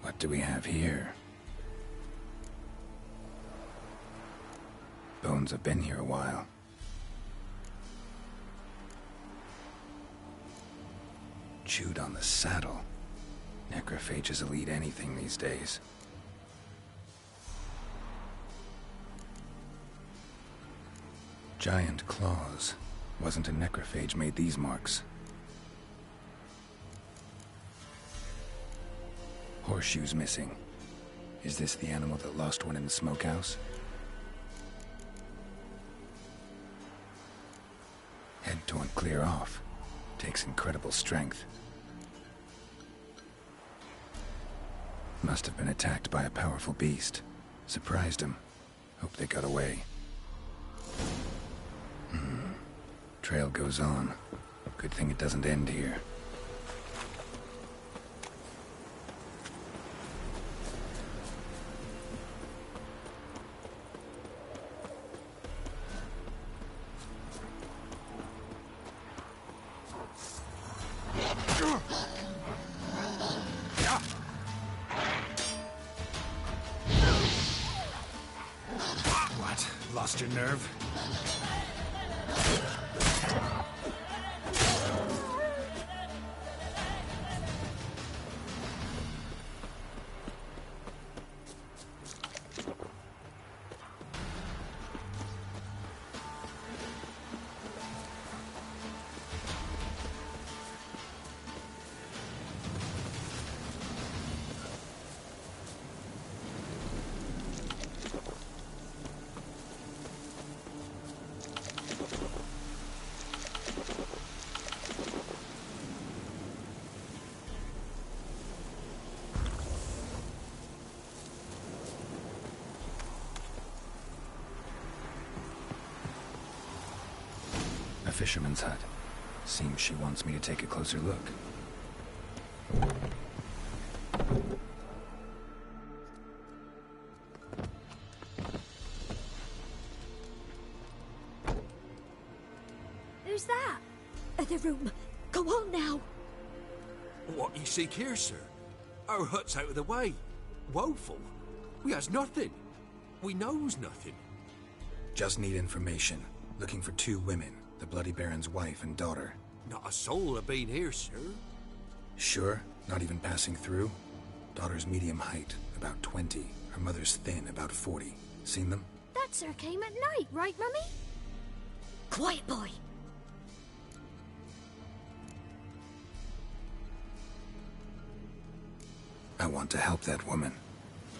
What do we have here? Bones have been here a while. Chewed on the saddle. Necrophages will eat anything these days. Giant claws. Wasn't a necrophage made these marks. Horseshoes missing. Is this the animal that lost one in the smokehouse? Head torn clear off. Takes incredible strength. Must have been attacked by a powerful beast. Surprised him. Hope they got away. Trail goes on. Good thing it doesn't end here. What? Lost your nerve? A fisherman's hut. Seems she wants me to take a closer look. Who's that? The room. Go on now. What you seek here, sir? Our hut's out of the way. Woeful. We has nothing. We knows nothing. Just need information. Looking for 2 women. The Bloody Baron's wife and daughter. Not a soul have been here, sir. Sure? Not even passing through? Daughter's medium height, about 20. Her mother's thin, about 40. Seen them? That sir came at night, right, Mummy? Quiet, boy. I want to help that woman.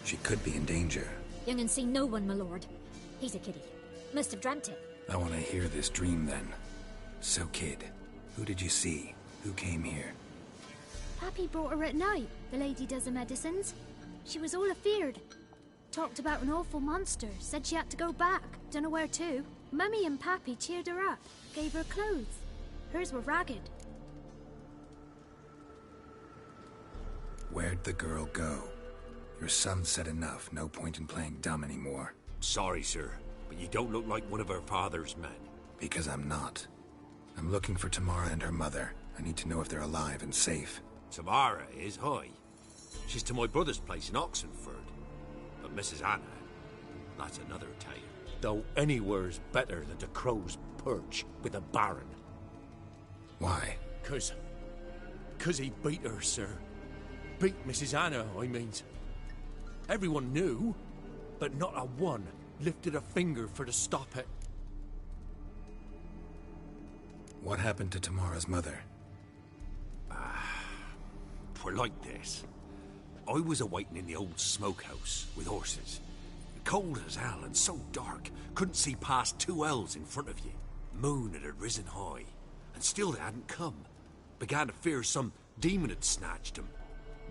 She could be in danger. Young and see no one, my lord. He's a kiddie. Must have dreamt it. I want to hear this dream then. So, kid, who did you see? Who came here? Pappy brought her at night. The lady does the medicines. She was all afeared. Talked about an awful monster. Said she had to go back. Don't know where to. Mummy and Pappy cheered her up. Gave her clothes. Hers were ragged. Where'd the girl go? Your son said enough. No point in playing dumb anymore. Sorry, sir, but you don't look like one of her father's men. Because I'm not. I'm looking for Tamara and her mother. I need to know if they're alive and safe. Tamara is, hi. She's to my brother's place in Oxenford. But Mrs. Anna, that's another tale. Though anywhere's better than the Crow's Perch with a baron. Why? 'Cause he beat her, sir. Beat Mrs. Anna, I means. Everyone knew, but not a one lifted a finger for to stop it. What happened to Tamara's mother? Twere like this. I was awaiting in the old smokehouse with horses. Cold as hell and so dark, couldn't see past 2 ells in front of you. Moon had risen high, and still they hadn't come. Began to fear some demon had snatched them.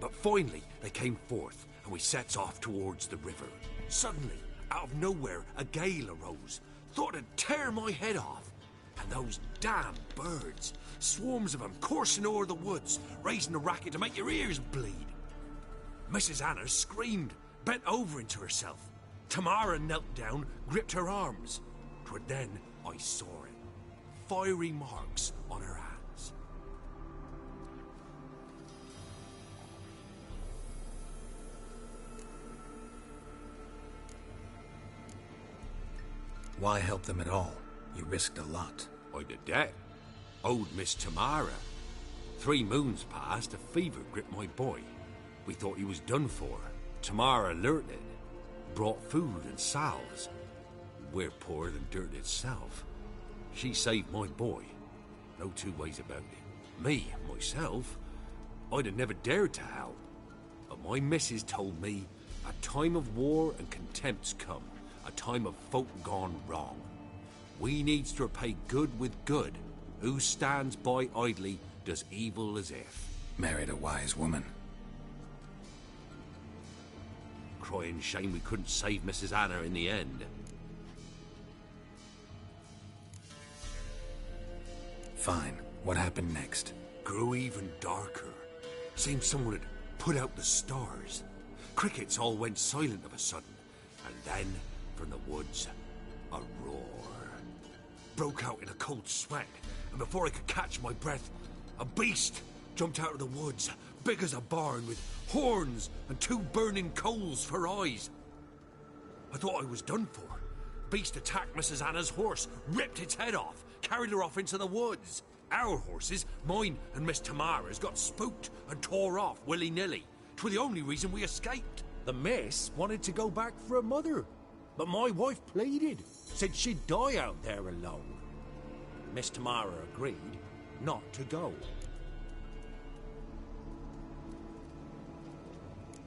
But finally, they came forth, and we sets off towards the river. Suddenly, out of nowhere, a gale arose. Thought it'd tear my head off. And those damn birds, swarms of them coursing o'er the woods, raising a racket to make your ears bleed. Mrs. Anna screamed, bent over into herself. Tamara knelt down, gripped her arms. 'Twere then I saw it. Fiery marks on her hands. Why help them at all? You risked a lot. I did that. Owed Miss Tamara. 3 moons passed, a fever gripped my boy. We thought he was done for. Tamara alerted. Brought food and salves. We're poorer than dirt itself. She saved my boy. No 2 ways about it. Me, myself, I'd have never dared to help. But my missus told me a time of war and contempt's come. A time of folk gone wrong. We needs to repay good with good, Who stands by idly does evil as if. Married a wise woman. Crying shame we couldn't save Mrs. Anna in the end. Fine. What happened next? Grew even darker. Seemed someone had put out the stars. Crickets all went silent of a sudden. And then, from the woods, a roar. Broke out in a cold sweat, and before I could catch my breath, a beast jumped out of the woods, big as a barn, with horns and 2 burning coals for eyes. I thought I was done for. Beast attacked Mrs. Anna's horse, ripped its head off, carried her off into the woods. Our horses, mine and Miss Tamara's, got spooked and tore off willy-nilly. 'Twere the only reason we escaped. The miss wanted to go back for her mother, but my wife pleaded, said she'd die out there alone. Miss Tamara agreed not to go.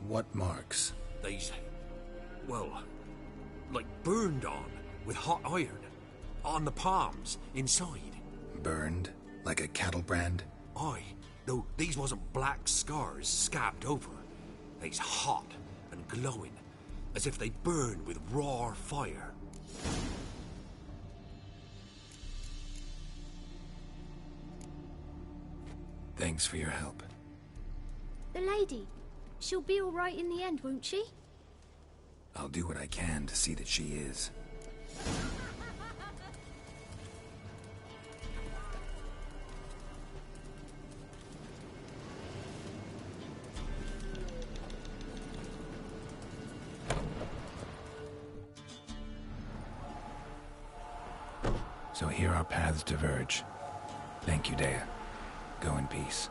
What marks? These, well, like burned on with hot iron. On the palms, inside. Burned? Like a cattle brand? Aye, though these wasn't black scars scabbed over. They's hot and glowing, as if they burned with raw fire. Thanks for your help. The lady, she'll be all right in the end, won't she? I'll do what I can to see that she is. So here our paths diverge. Thank you, Dea. Go in peace.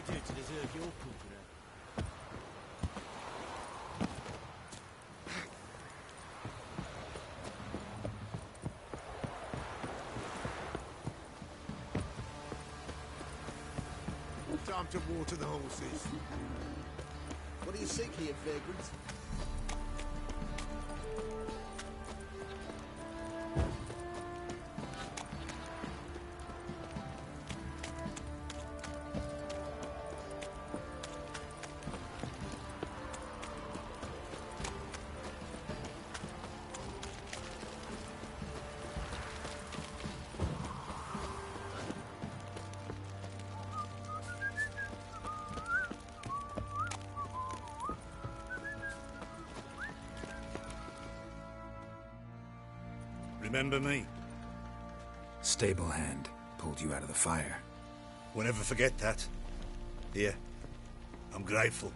do to deserve your company? Time to water the horses. What do you seek here, vagrants? Remember me? Stable hand pulled you out of the fire. We'll never forget that. Here, I'm grateful.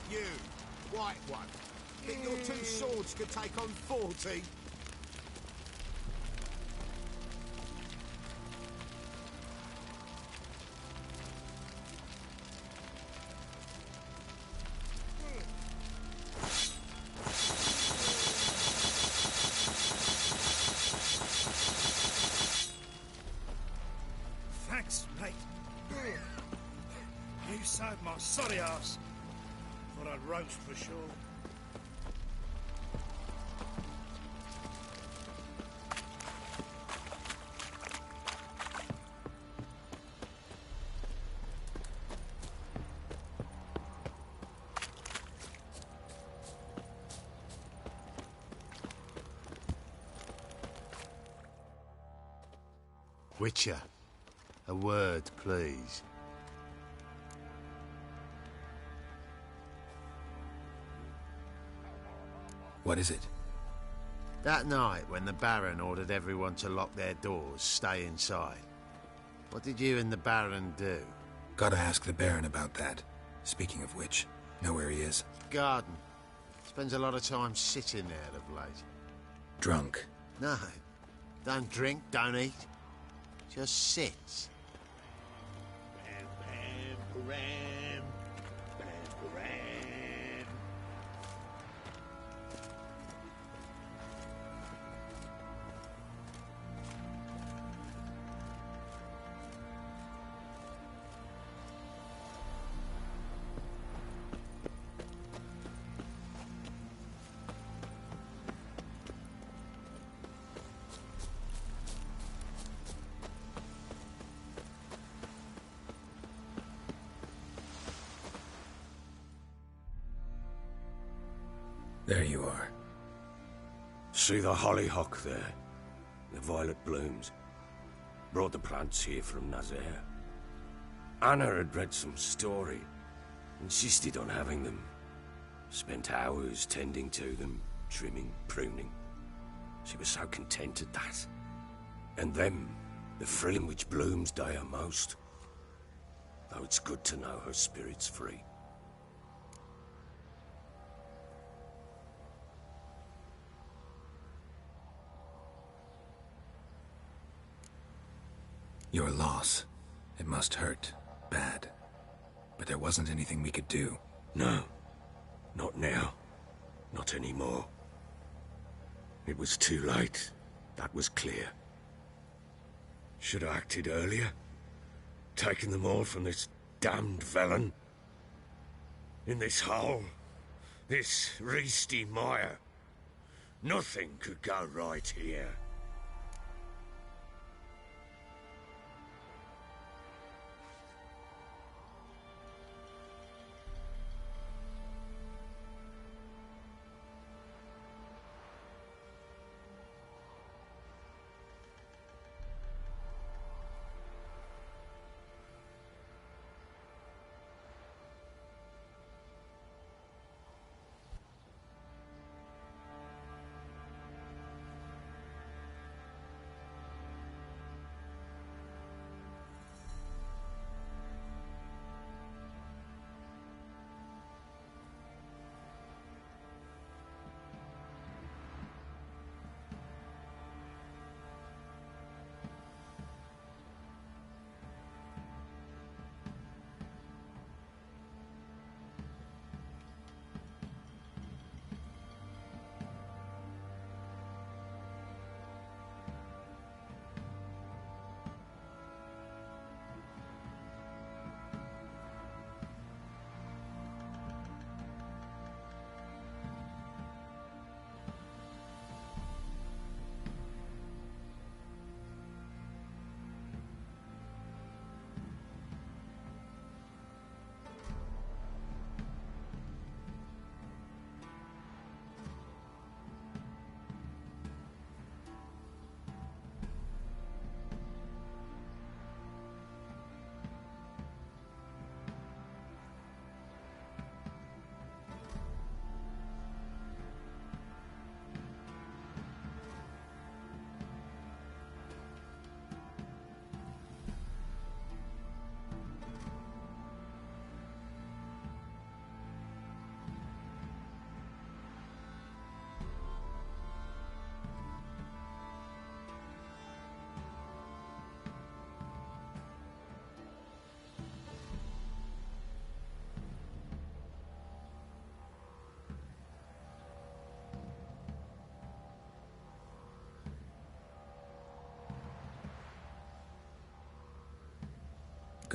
You, white one. Think your two swords could take on 40? Thanks, mate. You saved my sorry ass. Thought I'd roast for sure. Witcher, a word, please. What is it? That night when the Baron ordered everyone to lock their doors, stay inside. What did you and the Baron do? Gotta ask the Baron about that. Speaking of which, know where he is? Garden. Spends a lot of time sitting there of late. Drunk. No. Don't drink, don't eat. Just sits. Bam, bam, ram. Bam, ram. There you are. See the hollyhock there? The violet blooms. Brought the plants here from Nazaire. Anna had read some story. Insisted on having them. Spent hours tending to them, trimming, pruning. She was so content at that. And them, the thrilling which blooms dire most. Though it's good to know her spirit's free. Your loss. It must hurt. Bad. But there wasn't anything we could do. No. Not now. Not anymore. It was too late. That was clear. Should have acted earlier. Taken them all from this damned felon. In this hole. This reesty mire. Nothing could go right here.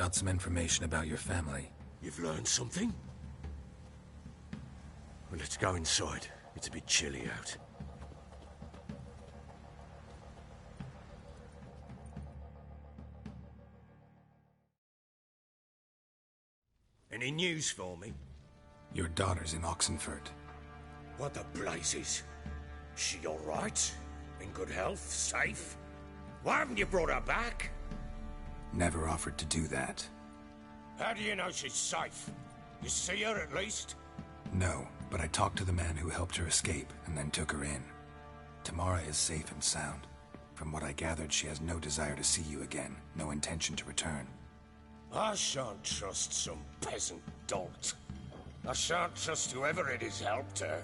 got some information about your family. You've learned something? Well, let's go inside. It's a bit chilly out. Any news for me? Your daughter's in Oxenford. What the blazes? She all right? In good health? Safe? Why haven't you brought her back? Never offered to do that. How do you know she's safe? You see her at least? No, but I talked to the man who helped her escape and then took her in. Tamara is safe and sound. From what I gathered, she has no desire to see you again, no intention to return. I shan't trust some peasant dolt. I shan't trust whoever it is helped her.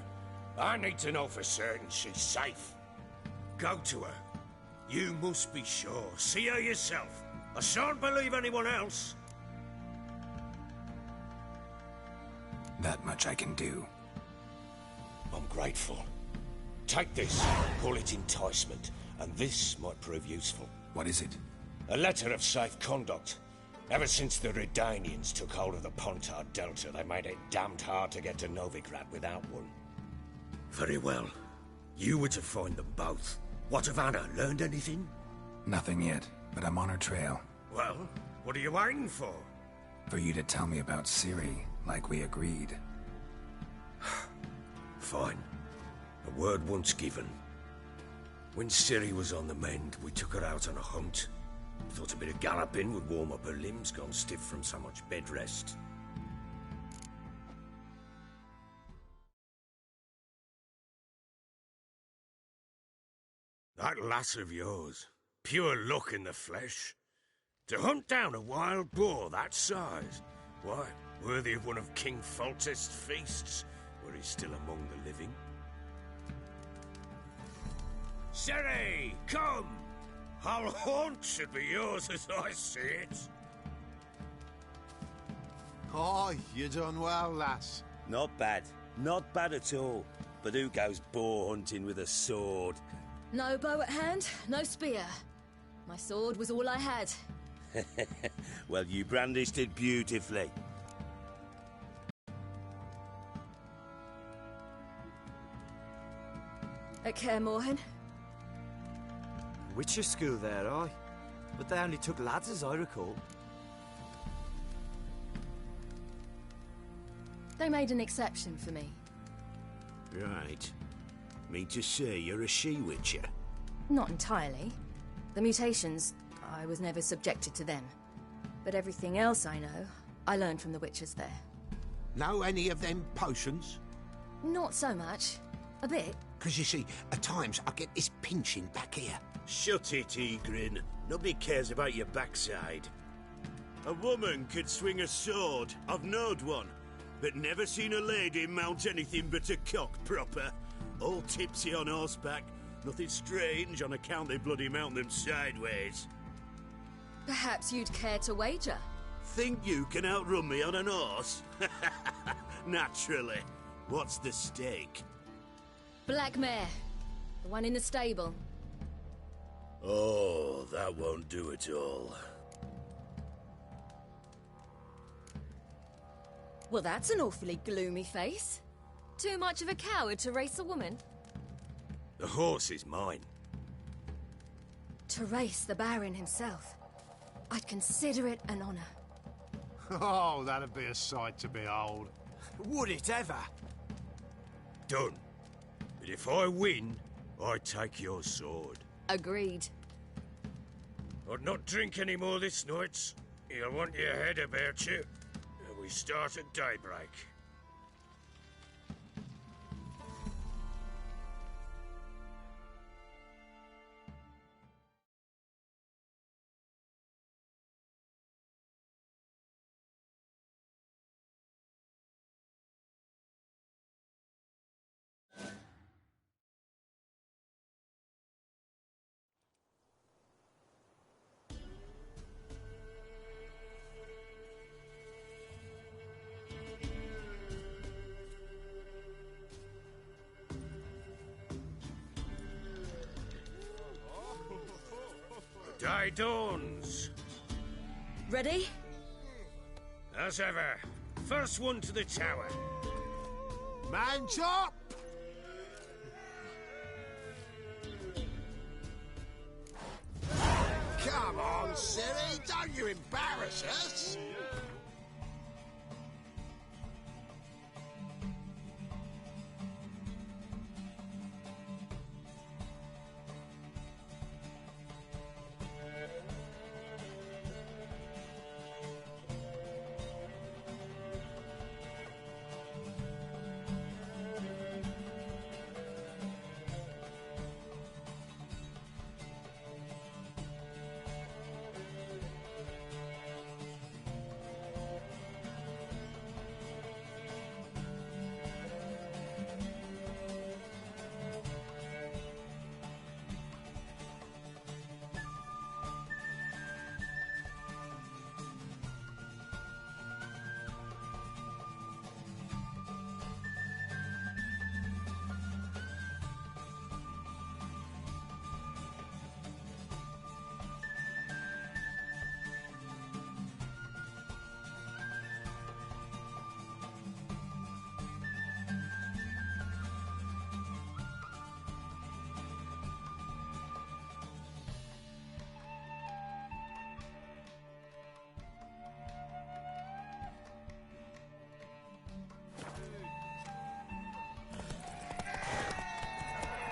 I need to know for certain she's safe. Go to her. You must be sure. See her yourself. I shan't believe anyone else. That much I can do. I'm grateful. Take this. Call it enticement. And this might prove useful. What is it? A letter of safe conduct. Ever since the Redanians took hold of the Pontar Delta, they made it damned hard to get to Novigrad without one. Very well. You were to find them both. What of Anna? Learned anything? Nothing yet, but I'm on her trail. Well, what are you waiting for? For you to tell me about Ciri, like we agreed. Fine. A word once given. When Ciri was on the mend, we took her out on a hunt. Thought a bit of galloping would warm up her limbs, gone stiff from so much bed rest. That lass of yours, pure luck in the flesh. To hunt down a wild boar that size, why, worthy of one of King Foltest's feasts, were he still among the living. Ciri, come! Our haunt should be yours as I see it. Oh, you done well, lass. Not bad. Not bad at all. But who goes boar hunting with a sword? No bow at hand, no spear. My sword was all I had. Well, you brandished it beautifully. At Kaer Morhen? Witcher school there, aye. But they only took lads, as I recall. They made an exception for me. Right. Mean to say you're a she-witcher? Not entirely. The mutations, I was never subjected to them. But everything else I know, I learned from the witchers there. Know any of them potions? Not so much. A bit. Because you see, at times I get this pinching back here. Shut it, Egrin. Nobody cares about your backside. A woman could swing a sword. I've knowed one. But never seen a lady mount anything but a cock proper. All tipsy on horseback. Nothing strange on account they bloody mount them sideways. Perhaps you'd care to wager? Think you can outrun me on an horse? Naturally. What's the stake? Black mare. The one in the stable. Oh, that won't do it all. Well, that's an awfully gloomy face. Too much of a coward to race a woman? The horse is mine. To race the Baron himself. I'd consider it an honor. Oh, that'd be a sight to behold. Would it ever? Done. But if I win, I take your sword. Agreed. I'd not drink any more this night. You'll want your head about you. We start at daybreak. Day dawns. Ready? As ever, first one to the tower. Man chop! Come on, Siri, don't you embarrass us!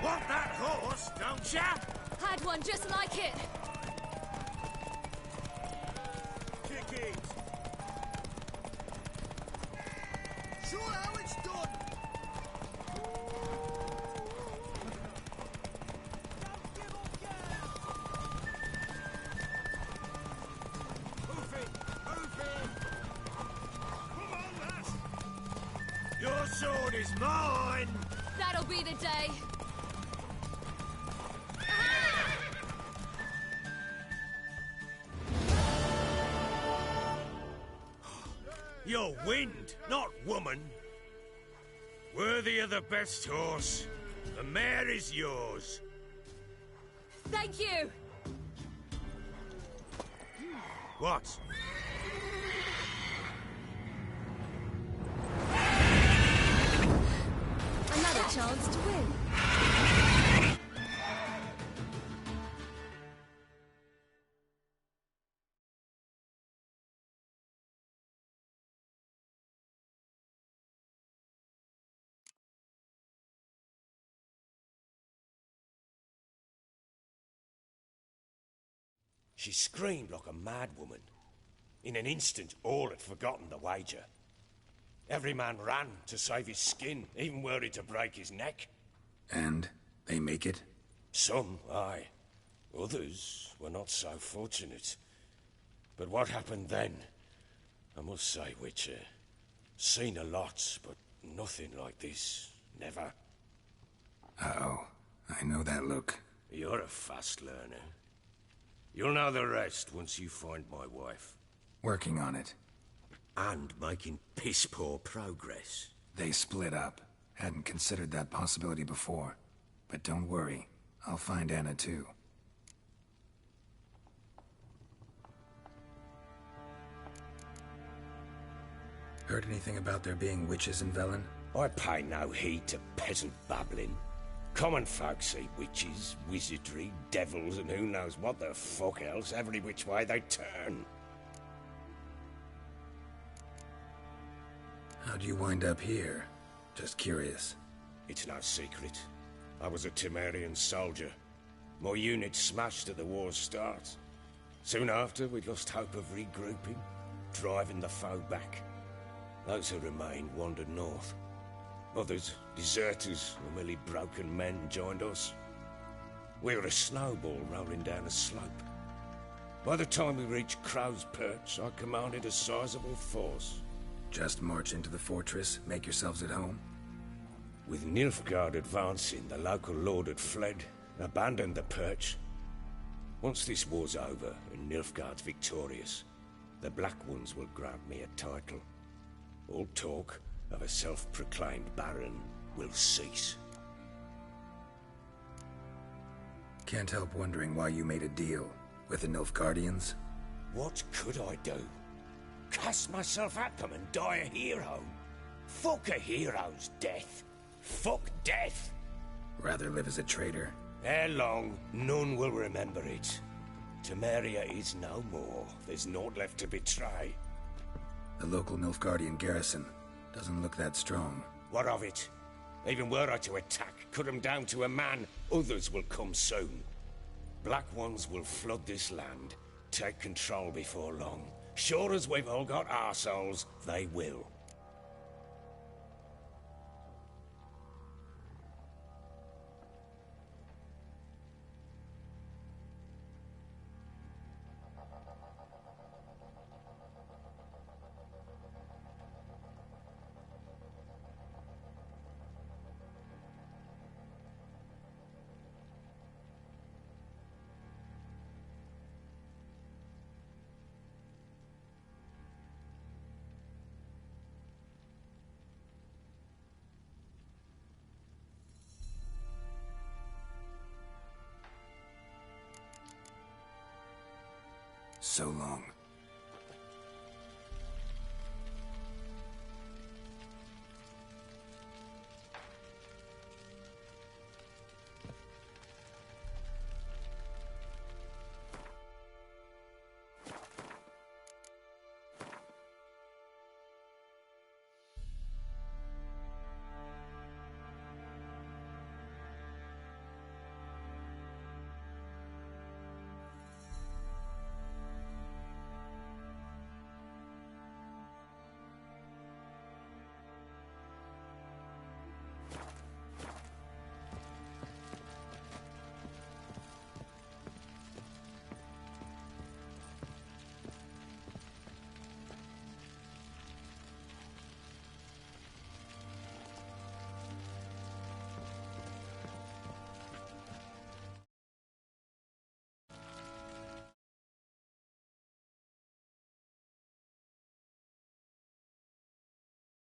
Want that horse, don't ya? Had one just like it. Kick it! Show how it's done! Move it! Move it! Come on, lass! Your sword is mine! That'll be the day. You're wind, not woman. Worthy of the best horse. The mare is yours. Thank you. What? Another chance to win. She screamed like a mad woman. In an instant, all had forgotten the wager. Every man ran to save his skin, even worried to break his neck. And they make it? Some, aye. Others were not so fortunate. But what happened then? I must say, Witcher, seen a lot, but nothing like this. Never. Uh-oh. I know that look. You're a fast learner. You'll know the rest once you find my wife. Working on it. And making piss-poor progress. They split up. Hadn't considered that possibility before. But don't worry. I'll find Anna too. Heard anything about there being witches in Velen? I pay no heed to peasant babbling. Common folk see witches, wizardry, devils, and who knows what the fuck else every which way they turn. How'd you wind up here? Just curious. It's no secret. I was a Temerian soldier. My unit smashed at the war's start. Soon after, we lost hope of regrouping, driving the foe back. Those who remained wandered north. Others, deserters or merely broken men, joined us. We were a snowball rolling down a slope. By the time we reached Crow's Perch, I commanded a sizable force. Just march into the fortress, make yourselves at home? With Nilfgaard advancing, the local lord had fled, abandoned the Perch. Once this war's over and Nilfgaard's victorious, the Black Ones will grant me a title. All talk of a self-proclaimed baron will cease. Can't help wondering why you made a deal with the Nilfgaardians. What could I do? cast myself at them and die a hero. Fuck a hero's death. Fuck death. Rather live as a traitor. Ere long, none will remember it. Temeria is no more. There's naught left to betray. The local Nilfgaardian garrison doesn't look that strong. What of it? Even were I to attack, cut them down to a man, others will come soon. Black Ones will flood this land, take control before long. Sure as we've all got our souls, they will. So long.